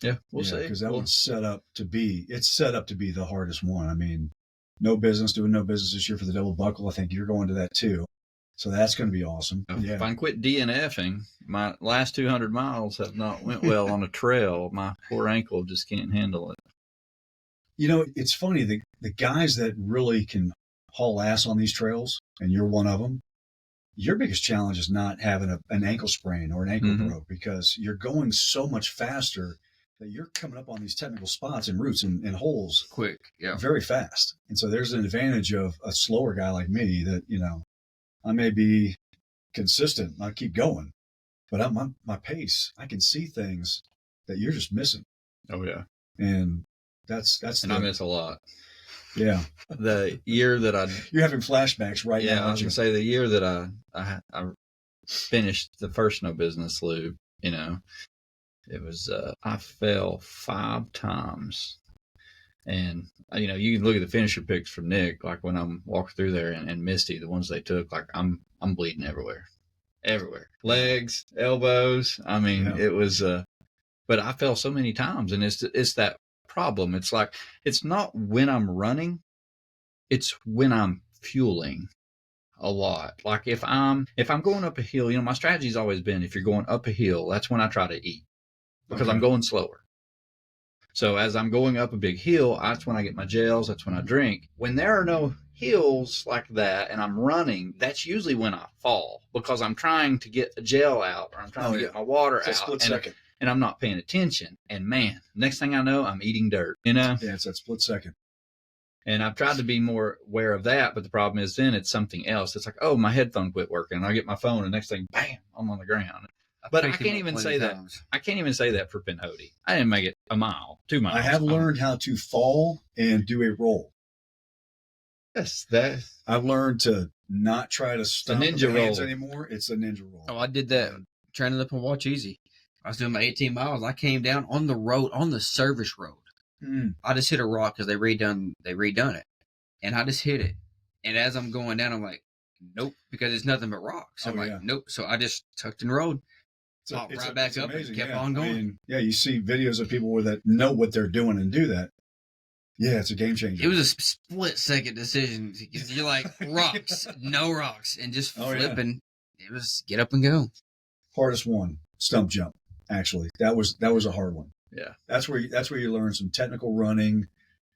A: Yeah, we'll see.
C: Because that one's set up to be the hardest one. I mean, doing no business this year for the double buckle. I think you're going to that too. So that's going to be awesome.
A: If I can quit DNFing, my last 200 miles have not went well on a trail. My poor ankle just can't handle it.
C: It's funny. The guys that really can haul ass on these trails, and you're one of them, your biggest challenge is not having an ankle sprain or an ankle broke, because you're going so much faster that you're coming up on these technical spots and routes and holes
D: quick,
C: very fast. And so there's an advantage of a slower guy like me that, I may be consistent, I keep going, but my pace, I can see things that you're just missing.
A: Oh yeah.
C: And that's
A: I miss a lot.
C: Yeah.
A: The year that
C: you're having flashbacks right now.
A: Yeah, I was going to say the year that I finished the first No Business Loop, it was, I fell 5 times. And, you can look at the finisher pics from Nick, like when I'm walking through there, and Misty, the ones they took, like I'm bleeding everywhere. Legs, elbows. I mean, It was, but I fell so many times, and it's that problem. It's like, it's not when I'm running, it's when I'm fueling a lot. Like if I'm going up a hill, my strategy's always been, if you're going up a hill, that's when I try to eat, because I'm going slower. So as I'm going up a big hill, that's when I get my gels, that's when I drink. When there are no hills like that and I'm running, that's usually when I fall, because I'm trying to get a gel out, or I'm trying to get my water out.
C: Split second.
A: And I'm not paying attention. And man, next thing I know, I'm eating dirt, Yeah,
C: it's that split second.
A: And I've tried to be more aware of that, but the problem is then it's something else. It's like, oh, my headphone quit working, and I get my phone, and next thing, bam, I'm on the ground. But I can't even say that. I can't even say that for Pinhoti. I didn't make it a mile, 2 miles.
C: I have learned how to fall and do a roll.
A: Yes,
C: I've learned to not try to stomp the
A: ninja
C: hands
A: roll
C: anymore. It's a ninja roll.
D: Oh, I did that training up in Watch Easy. I was doing my 18 miles. I came down on the road, on the service road. I just hit a rock because they redone it, and I just hit it. And as I'm going down, I'm like, nope, because it's nothing but rocks. I'm like, nope. So I just tucked in the road, popped right back up, and kept on going. I mean,
C: you see videos of people that know what they're doing and do that. Yeah, it's a game changer.
D: It was a split-second decision. You're like, rocks, no rocks, and just flipping. It was get up and go.
C: Hardest one, stump jump. Actually, that was a hard one.
A: Yeah,
C: that's where you learn some technical running,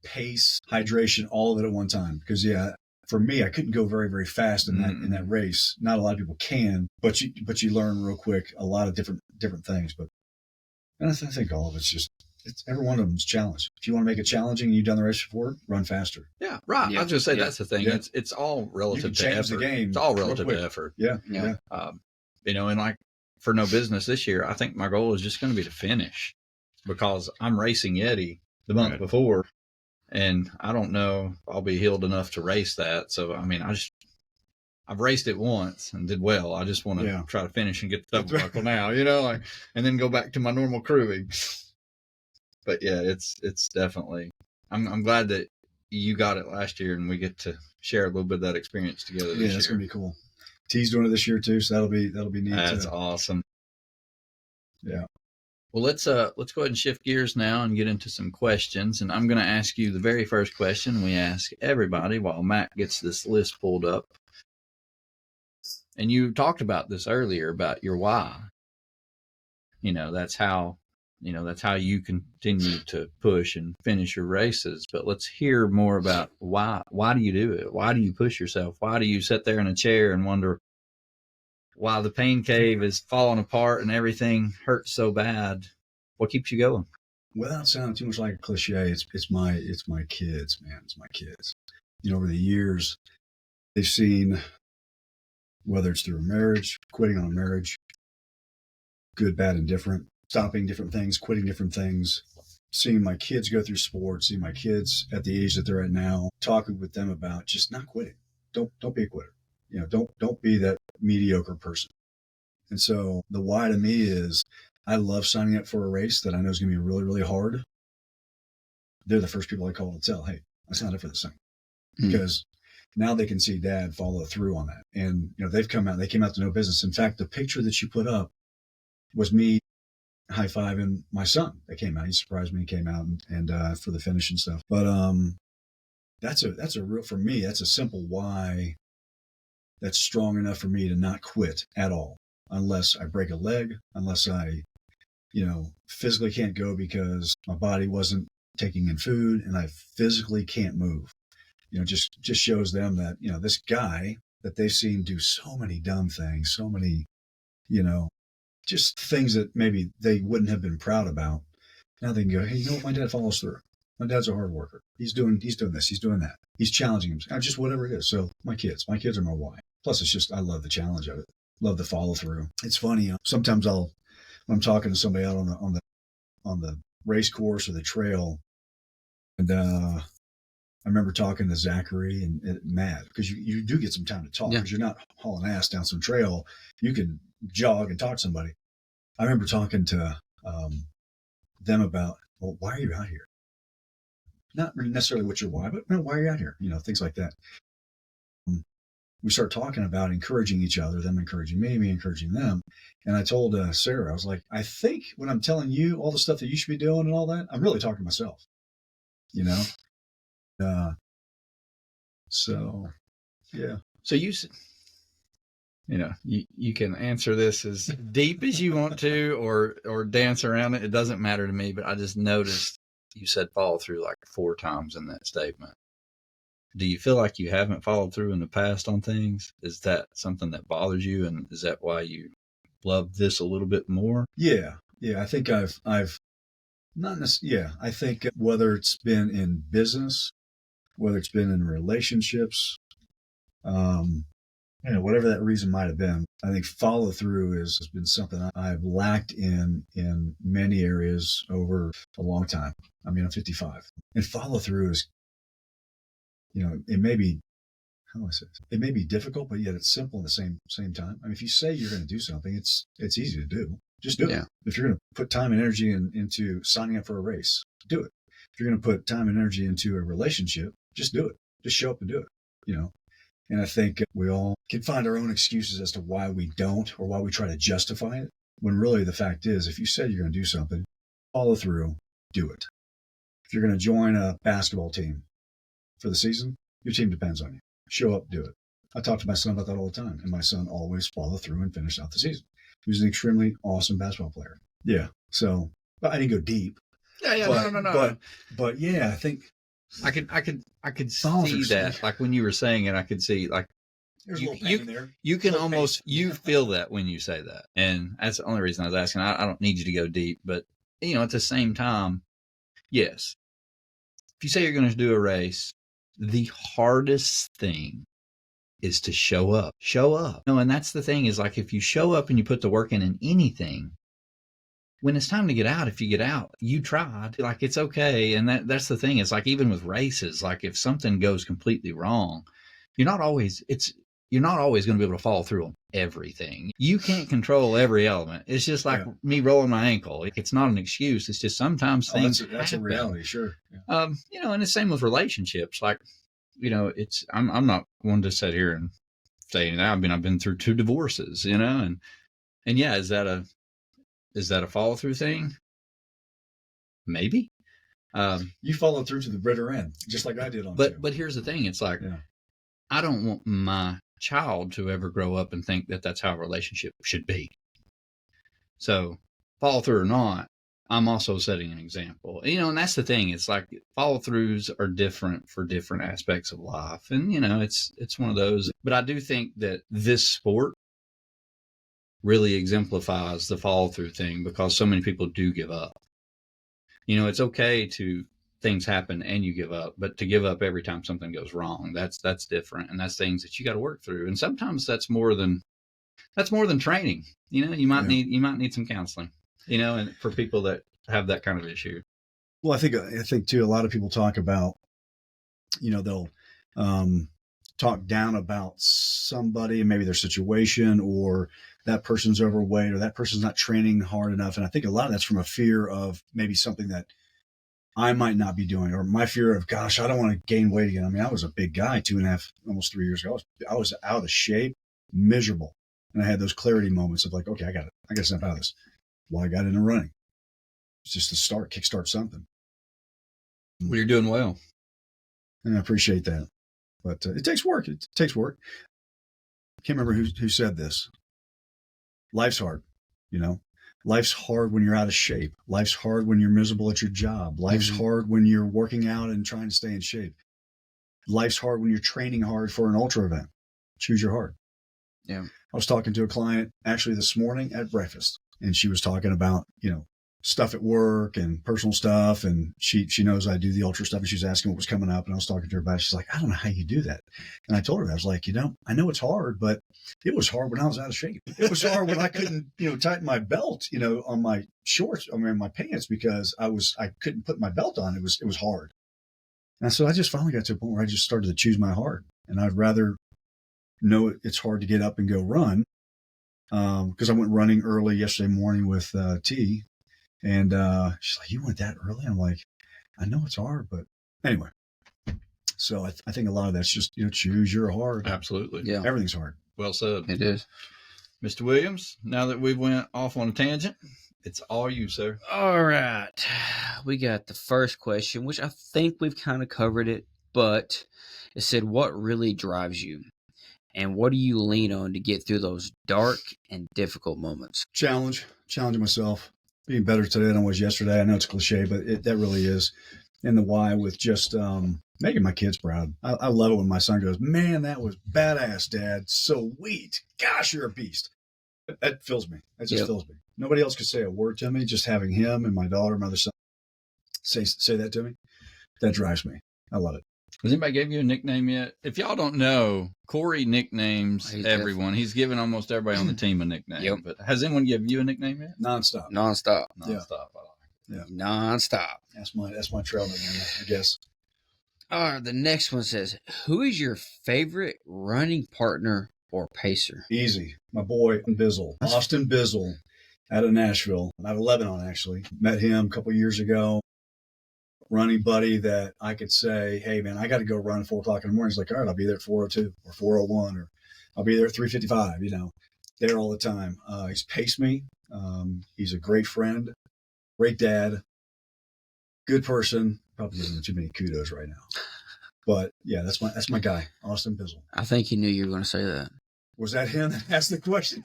C: pace, hydration, all of it at one time. Because for me, I couldn't go very, very fast in that race. Not a lot of people can, but you learn real quick a lot of different things. But and I think all of it's every one of them's challenge. If you want to make it challenging and you've done the race before, run faster.
A: Yeah, right. Yeah. I was going to say that's the thing. Yeah. It's all relative to effort.
C: The game
A: it's all relative to effort.
C: Yeah.
A: And like for No Business this year, I think my goal is just going to be to finish, because I'm racing Yeti the month before, and I don't know if I'll be healed enough to race that. So, I mean, I've raced it once and did well. I just want to try to finish and get the double buckle now, and then go back to my normal crewing. But yeah, it's definitely, I'm glad that you got it last year and we get to share a little bit of that experience together this year.
C: Yeah, that's going to be cool. T's doing it this year too, so that'll be neat.
A: That's awesome.
C: Yeah.
A: Well, let's go ahead and shift gears now and get into some questions. And I'm going to ask you the very first question we ask everybody while Matt gets this list pulled up. And you talked about this earlier about your why. That's how you continue to push and finish your races. But let's hear more about why. Why do you do it? Why do you push yourself? Why do you sit there in a chair and wonder, while the pain cave is falling apart and everything hurts so bad, what keeps you going?
C: Without sounding too much like a cliche, it's my kids, man. It's my kids. Over the years, they've seen, whether it's through a marriage, quitting on a marriage, good, bad, and different, stopping different things, quitting different things, seeing my kids go through sports, seeing my kids at the age that they're at now, talking with them about just not quitting. Don't be a quitter. Don't be that mediocre person. And so the why to me is, I love signing up for a race that I know is going to be really, really hard. They're the first people I call to tell, hey, I signed up for this thing. Because now they can see Dad follow through on that. And, they came out to no business. In fact, the picture that you put up was me high-fiving my son that came out. He surprised me. He came out and for the finish and stuff. But that's a real, for me, that's a simple why that's strong enough for me to not quit at all, unless I break a leg, unless I, physically can't go because my body wasn't taking in food and I physically can't move. Just shows them that, this guy that they've seen do so many dumb things, so many, just things that maybe they wouldn't have been proud about. Now they can go, hey, my dad follows through. My dad's a hard worker. He's doing this. He's doing that. He's challenging himself. Just whatever it is. So my kids are my why. Plus, it's just, I love the challenge of it. Love the follow through. It's funny. Sometimes when I'm talking to somebody out on the race course or the trail, and I remember talking to Zachary and Matt, because you do get some time to talk, because you're not hauling ass down some trail. You can jog and talk to somebody. I remember talking to them about, well, why are you out here? Not necessarily what's your why, but why are you out here? Things like that. We start talking about encouraging each other, them encouraging me encouraging them. And I told Sarah, I was like, I think when I'm telling you all the stuff that you should be doing and all that, I'm really talking to myself, So, yeah.
A: So you can answer this as deep as you want to, or dance around it. It doesn't matter to me, but I just noticed you said follow through like 4 times in that statement. Do you feel like you haven't followed through in the past on things? Is that something that bothers you? And is that why you love this a little bit more?
C: Yeah. I think I've not necessarily, I think whether it's been in business, whether it's been in relationships, whatever that reason might have been, I think follow through has been something I've lacked in many areas over a long time. I mean, I'm 55, and follow through is, it may be, how do I say this? It may be difficult, but yet it's simple at the same time. I mean, if you say you're going to do something, it's easy to do. Just do it. If you're going to put time and energy into signing up for a race, do it. If you're going to put time and energy into a relationship, just do it. Just show up and do it, And I think we all can find our own excuses as to why we don't, or why we try to justify it, when really the fact is, if you said you're going to do something, follow through, do it. If you're going to join a basketball team for the season, your team depends on you. Show up, do it. I talk to my son about that all the time, and my son always followed through and finished out the season. He was an extremely awesome basketball player. Yeah. So, but I didn't go deep.
A: Yeah. No.
C: But yeah, I think
A: I could see that. Like when you were saying it, I could see like
C: there's a little pain there.
A: You can almost you feel that when you say that, and that's the only reason I was asking. I don't need you to go deep, but at the same time, yes. If you say you're going to do a race, the hardest thing is to show up. Show up. And that's the thing is, like, if you show up and you put the work in anything, when it's time to get out, if you get out, you tried. Like, it's okay. And that's the thing. It's like, even with races, like if something goes completely wrong, you're not always going to be able to follow through on everything. You can't control every element. It's just like me rolling my ankle. It's not an excuse. It's just sometimes things
C: that's a reality. Sure.
A: Yeah. And the same with relationships. Like, I'm not one to sit here and say, I've been through 2 divorces, and yeah, is that a follow through thing? Maybe.
C: You followed through to the bitter end, just like I did on.
A: But here's the thing. It's like, I don't want my child to ever grow up and think that that's how a relationship should be. So follow through or not, I'm also setting an example, and that's the thing. It's like follow throughs are different for different aspects of life. And, it's one of those, but I do think that this sport really exemplifies the fall through thing, because so many people do give up. You know, it's okay to things happen and you give up, but to give up every time something goes wrong, that's different. And that's things that you got to work through. And sometimes that's more than training. You know, you might need some counseling, you know, and for people that have that kind of issue.
C: Well, I think too, a lot of people talk about, you know, they'll talk down about somebody and maybe their situation, or that person's overweight, or that person's not training hard enough. And I think a lot of that's from a fear of maybe something that I might not be doing, or my fear of, gosh, I don't want to gain weight again. I mean, I was a big guy 2.5, almost 3 years ago. I was out of shape, miserable. And I had those clarity moments of like, okay, I got to snap out of this. Well, I got into running. It's just to kickstart something.
A: Well, you're doing well.
C: And I appreciate that. But it takes work. It takes work. I can't remember who said this. Life's hard, you know. Life's hard when you're out of shape. Life's hard when you're miserable at your job. Life's hard when you're working out and trying to stay in shape. Life's hard when you're training hard for an ultra event. Choose your heart.
D: Yeah.
C: I was talking to a client actually this morning at breakfast, and she was talking about, you know, stuff at work and personal stuff. And she knows I do the ultra stuff, and she was asking what was coming up. And I was talking to her about it. She's like, I don't know how you do that. And I told her, I was like, you know, I know it's hard, but it was hard when I was out of shape. It was hard when I couldn't, you know, tighten my belt, you know, on my shorts, I mean, my pants, because I couldn't put my belt on. It was hard. And so I just finally got to a point where I just started to choose my heart. And I'd rather know it's hard to get up and go run. Because I went running early yesterday morning with T. And she's like, you went that early? I'm like, I know it's hard, but anyway. So I think a lot of that's just, you know, choose your heart.
A: Absolutely.
D: Yeah.
C: Everything's hard.
A: Well said.
D: It is.
A: Mr. Williams, now that we've went off on a tangent, it's all you, sir.
D: All right. We got the first question, which I think we've kind of covered it, but it said, what really drives you? And what do you lean on to get through those dark and difficult moments? Challenging
C: myself, being better today than I was yesterday. I know it's cliche, but that really is. And the why with just making my kids proud. I love it when my son goes, man, that was badass, Dad. Sweet. Gosh, you're a beast. That fills me. That just fills me. Nobody else could say a word to me. Just having him and my daughter, my other son, say that to me, that drives me. I love it.
A: Has anybody gave you a nickname yet? If y'all don't know, Cory nicknames everyone. He's given almost everybody on the team a nickname.
D: Yep.
A: But has anyone given you a nickname yet?
C: Nonstop.
A: Yeah.
D: Nonstop.
C: That's my trail nickname, I guess.
D: All right, the next one says, who is your favorite running partner or pacer?
C: Easy. My boy, Austin Bizzle, out of Nashville, out of Lebanon, actually. Met him a couple years ago. Running buddy that I could say, hey, man, I got to go run at 4 o'clock in the morning. He's like, all right, I'll be there at 4:02 or 4:01, or I'll be there at 3:55, you know, there all the time. He's paced me. He's a great friend, great dad, good person. Probably giving him too many kudos right now. But yeah, that's my guy, Austin Bizzle.
D: I think he knew you were going to say that.
C: Was that him that asked the question?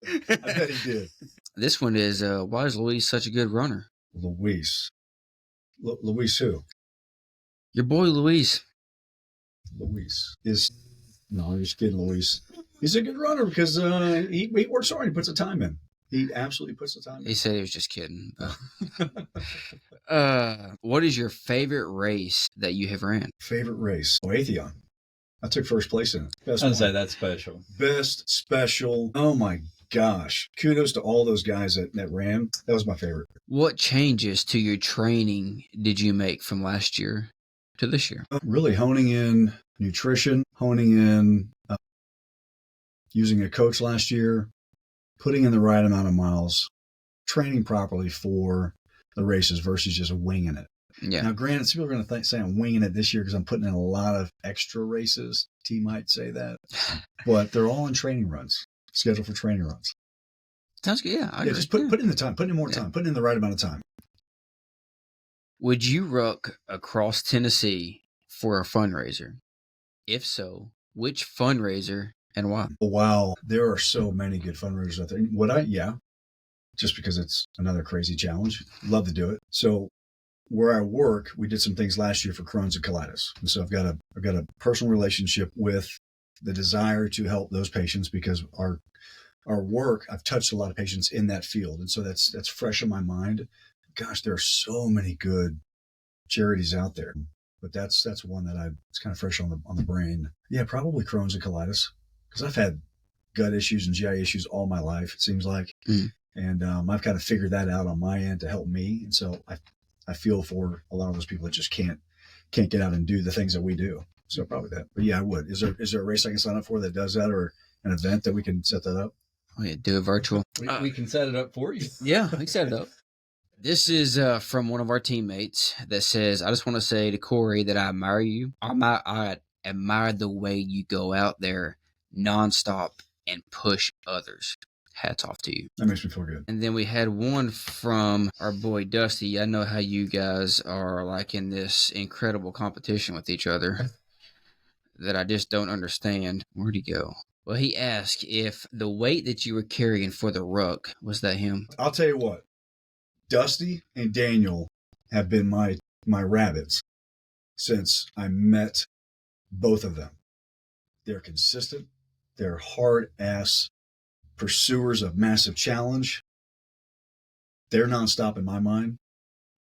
C: I bet he did.
D: This one is, why is Luis such a good runner?
C: Luis who?
D: Your boy Luis.
C: No, I'm just kidding, Luis. He's a good runner because he works hard. He puts the time in. He absolutely puts the time in.
D: He said he was just kidding. What is your favorite race that you have ran?
C: Favorite race? Atheon. I took first place in it.
A: I'd say that's special.
C: Best special. Oh my gosh. Kudos to all those guys that ran. That was my favorite.
D: What changes to your training did you make from last year to this year?
C: Really honing in nutrition, honing in using a coach last year, putting in the right amount of miles, training properly for the races versus just winging it.
D: Yeah.
C: Now, granted, some people are going to say I'm winging it this year because I'm putting in a lot of extra races. T might say that. But they're all in training runs, scheduled for training runs.
D: Sounds good. Yeah.
C: Just put in the time, put in more time, put in the right amount of time.
D: Would you ruck across Tennessee for a fundraiser? If so, which fundraiser and why?
C: Wow. There are so many good fundraisers out there. Would I? Yeah. Just because it's another crazy challenge. Love to do it. So where I work, we did some things last year for Crohn's and colitis. And so I've got a personal relationship with the desire to help those patients because our our work, I've touched a lot of patients in that field. And so that's fresh in my mind. Gosh, there are so many good charities out there, but that's one that it's kind of fresh on the brain. Yeah, probably Crohn's and colitis, because I've had gut issues and GI issues all my life, it seems like. And I've kind of figured that out on my end to help me. And so I feel for a lot of those people that just can't get out and do the things that we do. So probably that. But yeah, I would. Is there a race I can sign up for that does that, or an event that we can set that up?
D: Oh yeah, do it virtual.
A: We can set it up for you.
D: Yeah, we can set it up. This is from one of our teammates that says, I just want to say to Cory that I admire you. I admire the way you go out there nonstop and push others. Hats off to you.
C: That makes me feel good.
D: And then we had one from our boy Dusty. I know how you guys are like in this incredible competition with each other that I just don't understand. Where'd he go? Well, he asked if the weight that you were carrying for the ruck, was that him?
C: I'll tell you what, Dusty and Daniel have been my rabbits since I met both of them. They're consistent. They're hard-ass pursuers of massive challenge. They're nonstop in my mind,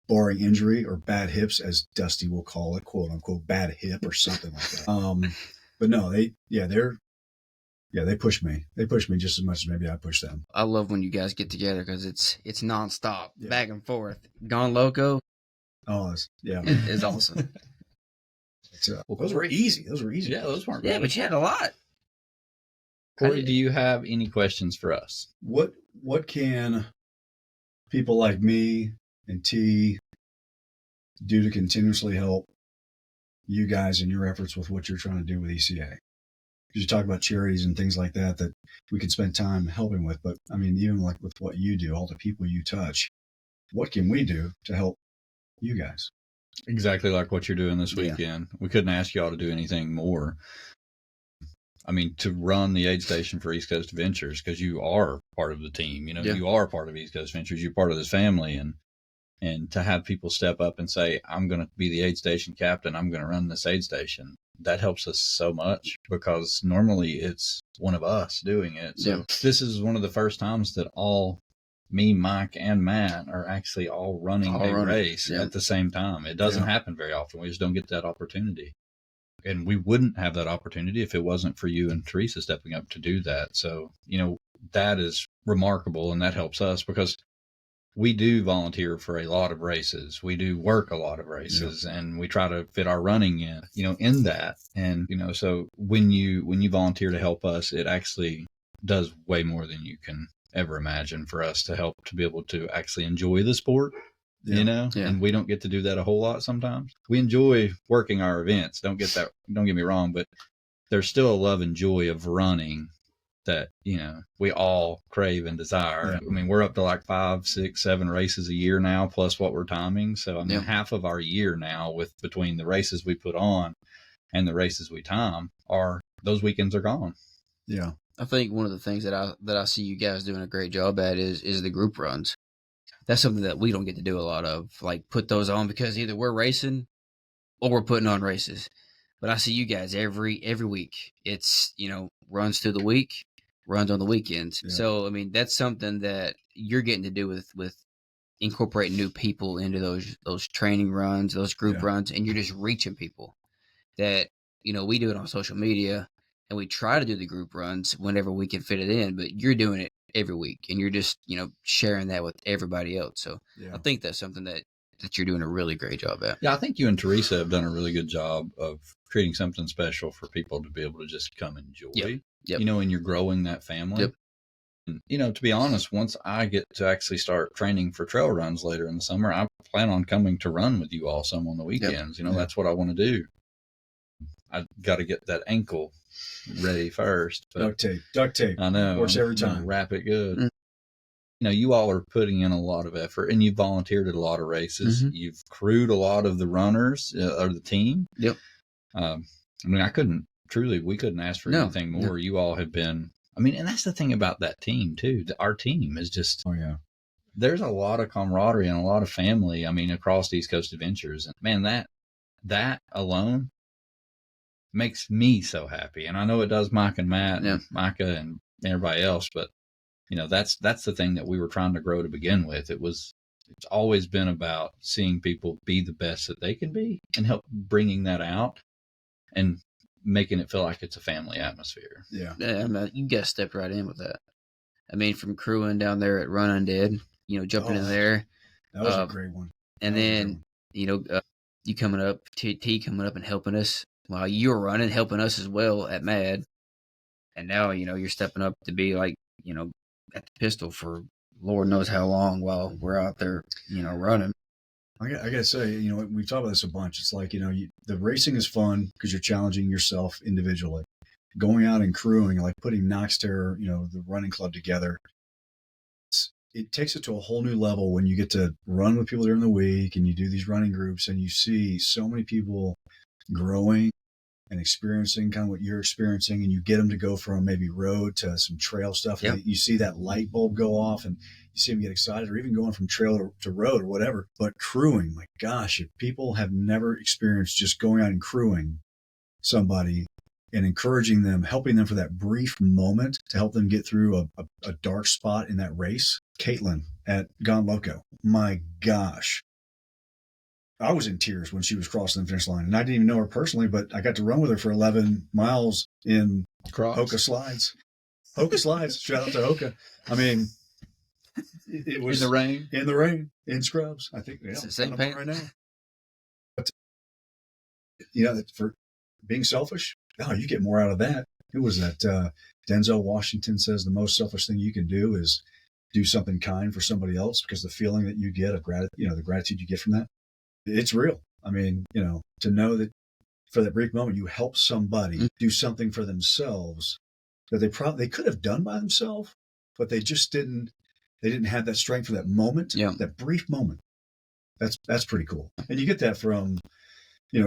C: barring injury or bad hips, as Dusty will call it, quote unquote, bad hip or something like that. But no, they push me. They push me just as much as maybe I push them.
D: I love when you guys get together because it's nonstop, back and forth. Gone Loco.
C: Oh, yeah,
D: it's awesome.
C: Well, those were easy.
A: Yeah, those weren't
D: Yeah,
A: bad.
D: but you had a lot.
A: Cory, do you have any questions for us?
C: What can people like me and T do to continuously help you guys in your efforts with what you're trying to do with ECA? Because you talk about charities and things like that we could spend time helping with. But I mean, even like with what you do, all the people you touch, what can we do to help you guys?
A: Exactly like what you're doing this weekend. We couldn't ask y'all to do anything more. I mean, to run the aid station for East Coast Ventures, because you are part of the team. You know, you are part of East Coast Ventures. You're part of this family. And to have people step up and say, I'm going to be the aid station captain. I'm going to run this aid station. That helps us so much, because normally it's one of us doing it. So this is one of the first times that me, Mike, and Matt are actually all running a race at the same time. It doesn't happen very often. We just don't get that opportunity. And we wouldn't have that opportunity if it wasn't for you and Teresa stepping up to do that. So, you know, that is remarkable, and that helps us because we do volunteer for a lot of races. We do work a lot of races, and we try to fit our running in that. And, you know, so when you volunteer to help us, it actually does way more than you can ever imagine for us to help to be able to actually enjoy the sport. You know, and we don't get to do that a whole lot sometimes. We enjoy working our events. Don't get me wrong, but there's still a love and joy of running that, you know, we all crave and desire. I mean, we're up to like 5, 6, 7 races a year now, plus what we're timing. So I mean, half of our year now between the races we put on and the races we time those weekends are gone.
C: Yeah.
D: I think one of the things that I see you guys doing a great job at is the group runs. That's something that we don't get to do a lot of, like put those on, because either we're racing or we're putting on races. But I see you guys every week. It's, you know, runs through the week, runs on the weekends. Yeah. So, I mean, that's something that you're getting to do with incorporating new people into those training runs, those group runs, and you're just reaching people that, you know, we do it on social media and we try to do the group runs whenever we can fit it in, but you're doing it every week, and you're just, you know, sharing that with everybody else. So I think that's something that you're doing a really great job at.
A: Yeah, I think you and Teresa have done a really good job of creating something special for people to be able to just come enjoy. Yep. You know, and you're growing that family.
D: Yep.
A: And, you know, to be honest, once I get to actually start training for trail runs later in the summer, I plan on coming to run with you all some on the weekends. You know, that's what I want to do. I got to get that ankle ready first.
C: Duct tape.
A: I know.
C: Works every time.
A: Wrap it good. Mm-hmm. You know, you all are putting in a lot of effort, and you've volunteered at a lot of races. Mm-hmm. You've crewed a lot of the runners or the team.
D: Yep.
A: I mean, we couldn't ask for anything more. You all have been, I mean, and that's the thing about that team too. Our team is just, there's a lot of camaraderie and a lot of family. I mean, across East Coast Adventures, and man, that alone makes me so happy. And I know it does Mike and Matt and Micah and everybody else, but that's the thing that we were trying to grow to begin with. It's always been about seeing people be the best that they can be and help bringing that out and making it feel like it's a family atmosphere.
C: Yeah.
D: You guys stepped right in with that. I mean, from crewing down there at Run Undead, jumping in there.
C: That was a great one.
D: And then, you coming up, T coming up and helping us while you were running, helping us as well at MAD. And now, you're stepping up to be like, at the pistol for Lord knows how long while we're out there, running.
C: I got to say, we've talked about this a bunch. It's like, the racing is fun because you're challenging yourself individually. Going out and crewing, like putting Noxterra, the running club together, it takes it to a whole new level when you get to run with people during the week and you do these running groups and you see so many people growing and experiencing kind of what you're experiencing, and you get them to go from maybe road to some trail stuff.
D: Yep.
C: And you see that light bulb go off and you see them get excited, or even going from trail to road or whatever. But crewing, my gosh, if people have never experienced just going out and crewing somebody and encouraging them, helping them for that brief moment to help them get through a dark spot in that race. Caitlin at Gone Loco, my gosh. I was in tears when she was crossing the finish line, and I didn't even know her personally, but I got to run with her for 11 miles in Hoka slides. Hoka slides. Shout out to Hoka. I mean, it was
A: in the rain, in scrubs. I think
D: it's the same paint
C: right now. But for being selfish, you get more out of that. Who was that? Denzel Washington says the most selfish thing you can do is do something kind for somebody else, because the feeling that you get of the gratitude you get from that, it's real. I mean, to know that for that brief moment, you help somebody do something for themselves that they could have done by themselves, but they just didn't. They didn't have that strength for that moment, that brief moment. That's pretty cool. And you get that from,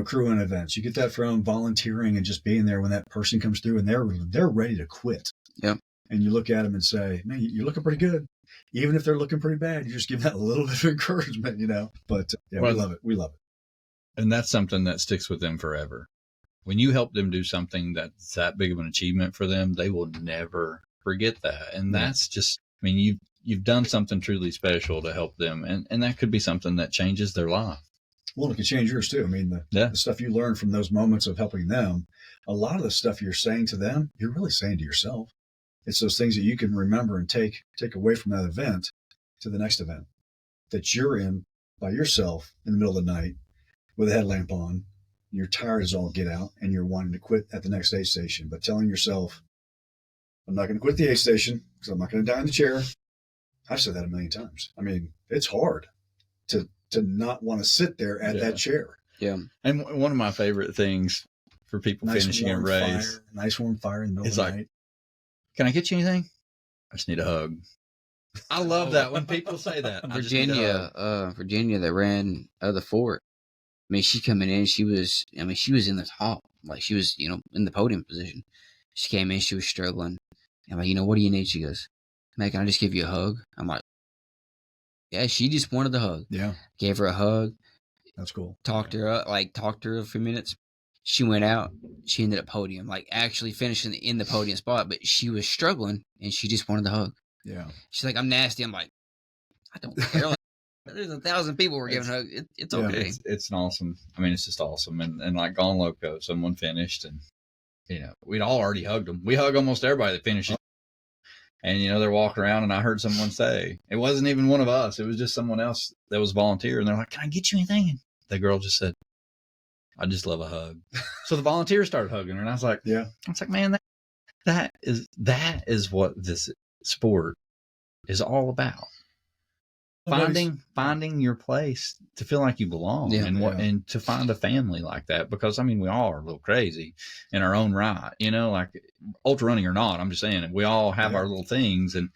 C: crewing events. You get that from volunteering and just being there when that person comes through and they're ready to quit.
D: Yep.
C: And you look at them and say, man, you're looking pretty good. Even if they're looking pretty bad, you just give that a little bit of encouragement, But we love it. We love it.
A: And that's something that sticks with them forever. When you help them do something that's that big of an achievement for them, they will never forget that. And that's just, I mean, you've done something truly special to help them. And that could be something that changes their life.
C: Well, it could change yours too. I mean, the stuff you learn from those moments of helping them, a lot of the stuff you're saying to them, you're really saying to yourself. It's those things that you can remember and take away from that event to the next event that you're in by yourself in the middle of the night with a headlamp on. You're tired as all get out and you're wanting to quit at the next aid station, but telling yourself, I'm not going to quit the aid station because I'm not going to die in the chair. I've said that a million times. I mean, it's hard to not want to sit there at that chair.
D: Yeah.
A: And one of my favorite things for people finishing a race.
C: Nice warm fire in the middle of the night.
A: Can I get you anything? I just need a hug. I love that when people say that.
D: Virginia that ran the fort. I mean, she coming in, she was in the top. Like, she was, in the podium position. She came in, she was struggling. I'm like, what do you need? She goes, man, can I just give you a hug? I'm like, yeah, she just wanted the hug.
C: Yeah.
D: Gave her a hug.
C: That's cool.
D: Talked to her a few minutes. She went out. She ended up podium, like actually finishing in the podium spot, but she was struggling and she just wanted the hug.
C: Yeah.
D: She's like, I'm nasty. I'm like, I don't care. Like, there's 1,000 people we're giving a hug. It's okay.
A: It's an awesome. I mean, it's just awesome. And like Gone Loco, someone finished and, we'd all already hugged them. We hug almost everybody that finishes. And, they're walking around and I heard someone say, it wasn't even one of us. It was just someone else that was volunteer. And they're like, can I get you anything? And the girl just said, I just love a hug. So the volunteers started hugging her, and I was like,
C: yeah.
A: I was like, man, that is what this sport is all about. Finding your place to feel like you belong, and to find a family like that, because I mean, we all are a little crazy in our own right, like ultra running or not. I'm just saying, we all have our little things, and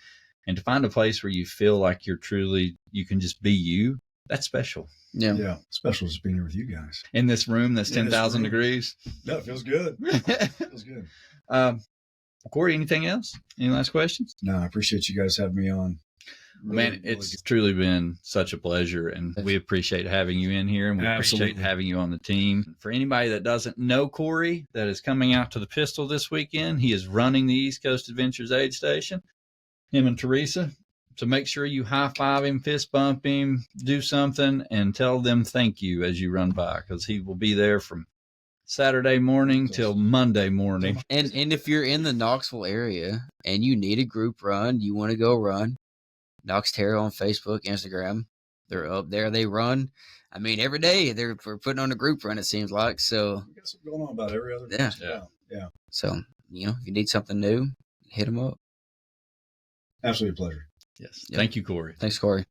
A: to find a place where you feel like you can just be you. That's special.
C: Yeah. Yeah. Special just being here with you guys.
A: In this room that's 10,000 degrees.
C: No, it feels good. It feels good.
A: Cory, anything else? Any last questions?
C: No, I appreciate you guys having me on.
A: Really, it's truly been such a pleasure, and we appreciate having you in here, and we appreciate having you on the team. For anybody that doesn't know Cory, that is coming out to the Pistol this weekend, he is running the East Coast Adventures Aid Station. him and Teresa. So make sure you high five him, fist bump him, do something, and tell them thank you as you run by, because he will be there from Saturday morning till Monday morning.
D: And if you're in the Knoxville area and you need a group run, you want to go run, Knox Terra on Facebook, Instagram, they're up there. They run. I mean, every day they're putting on a group run, it seems like. So
C: We got something going on about every other
D: Yeah.
C: day. Yeah.
D: So, if you need something new, hit them up.
C: Absolutely a pleasure.
A: Yes.
D: Yep.
A: Thank you, Cory.
D: Thanks, Cory.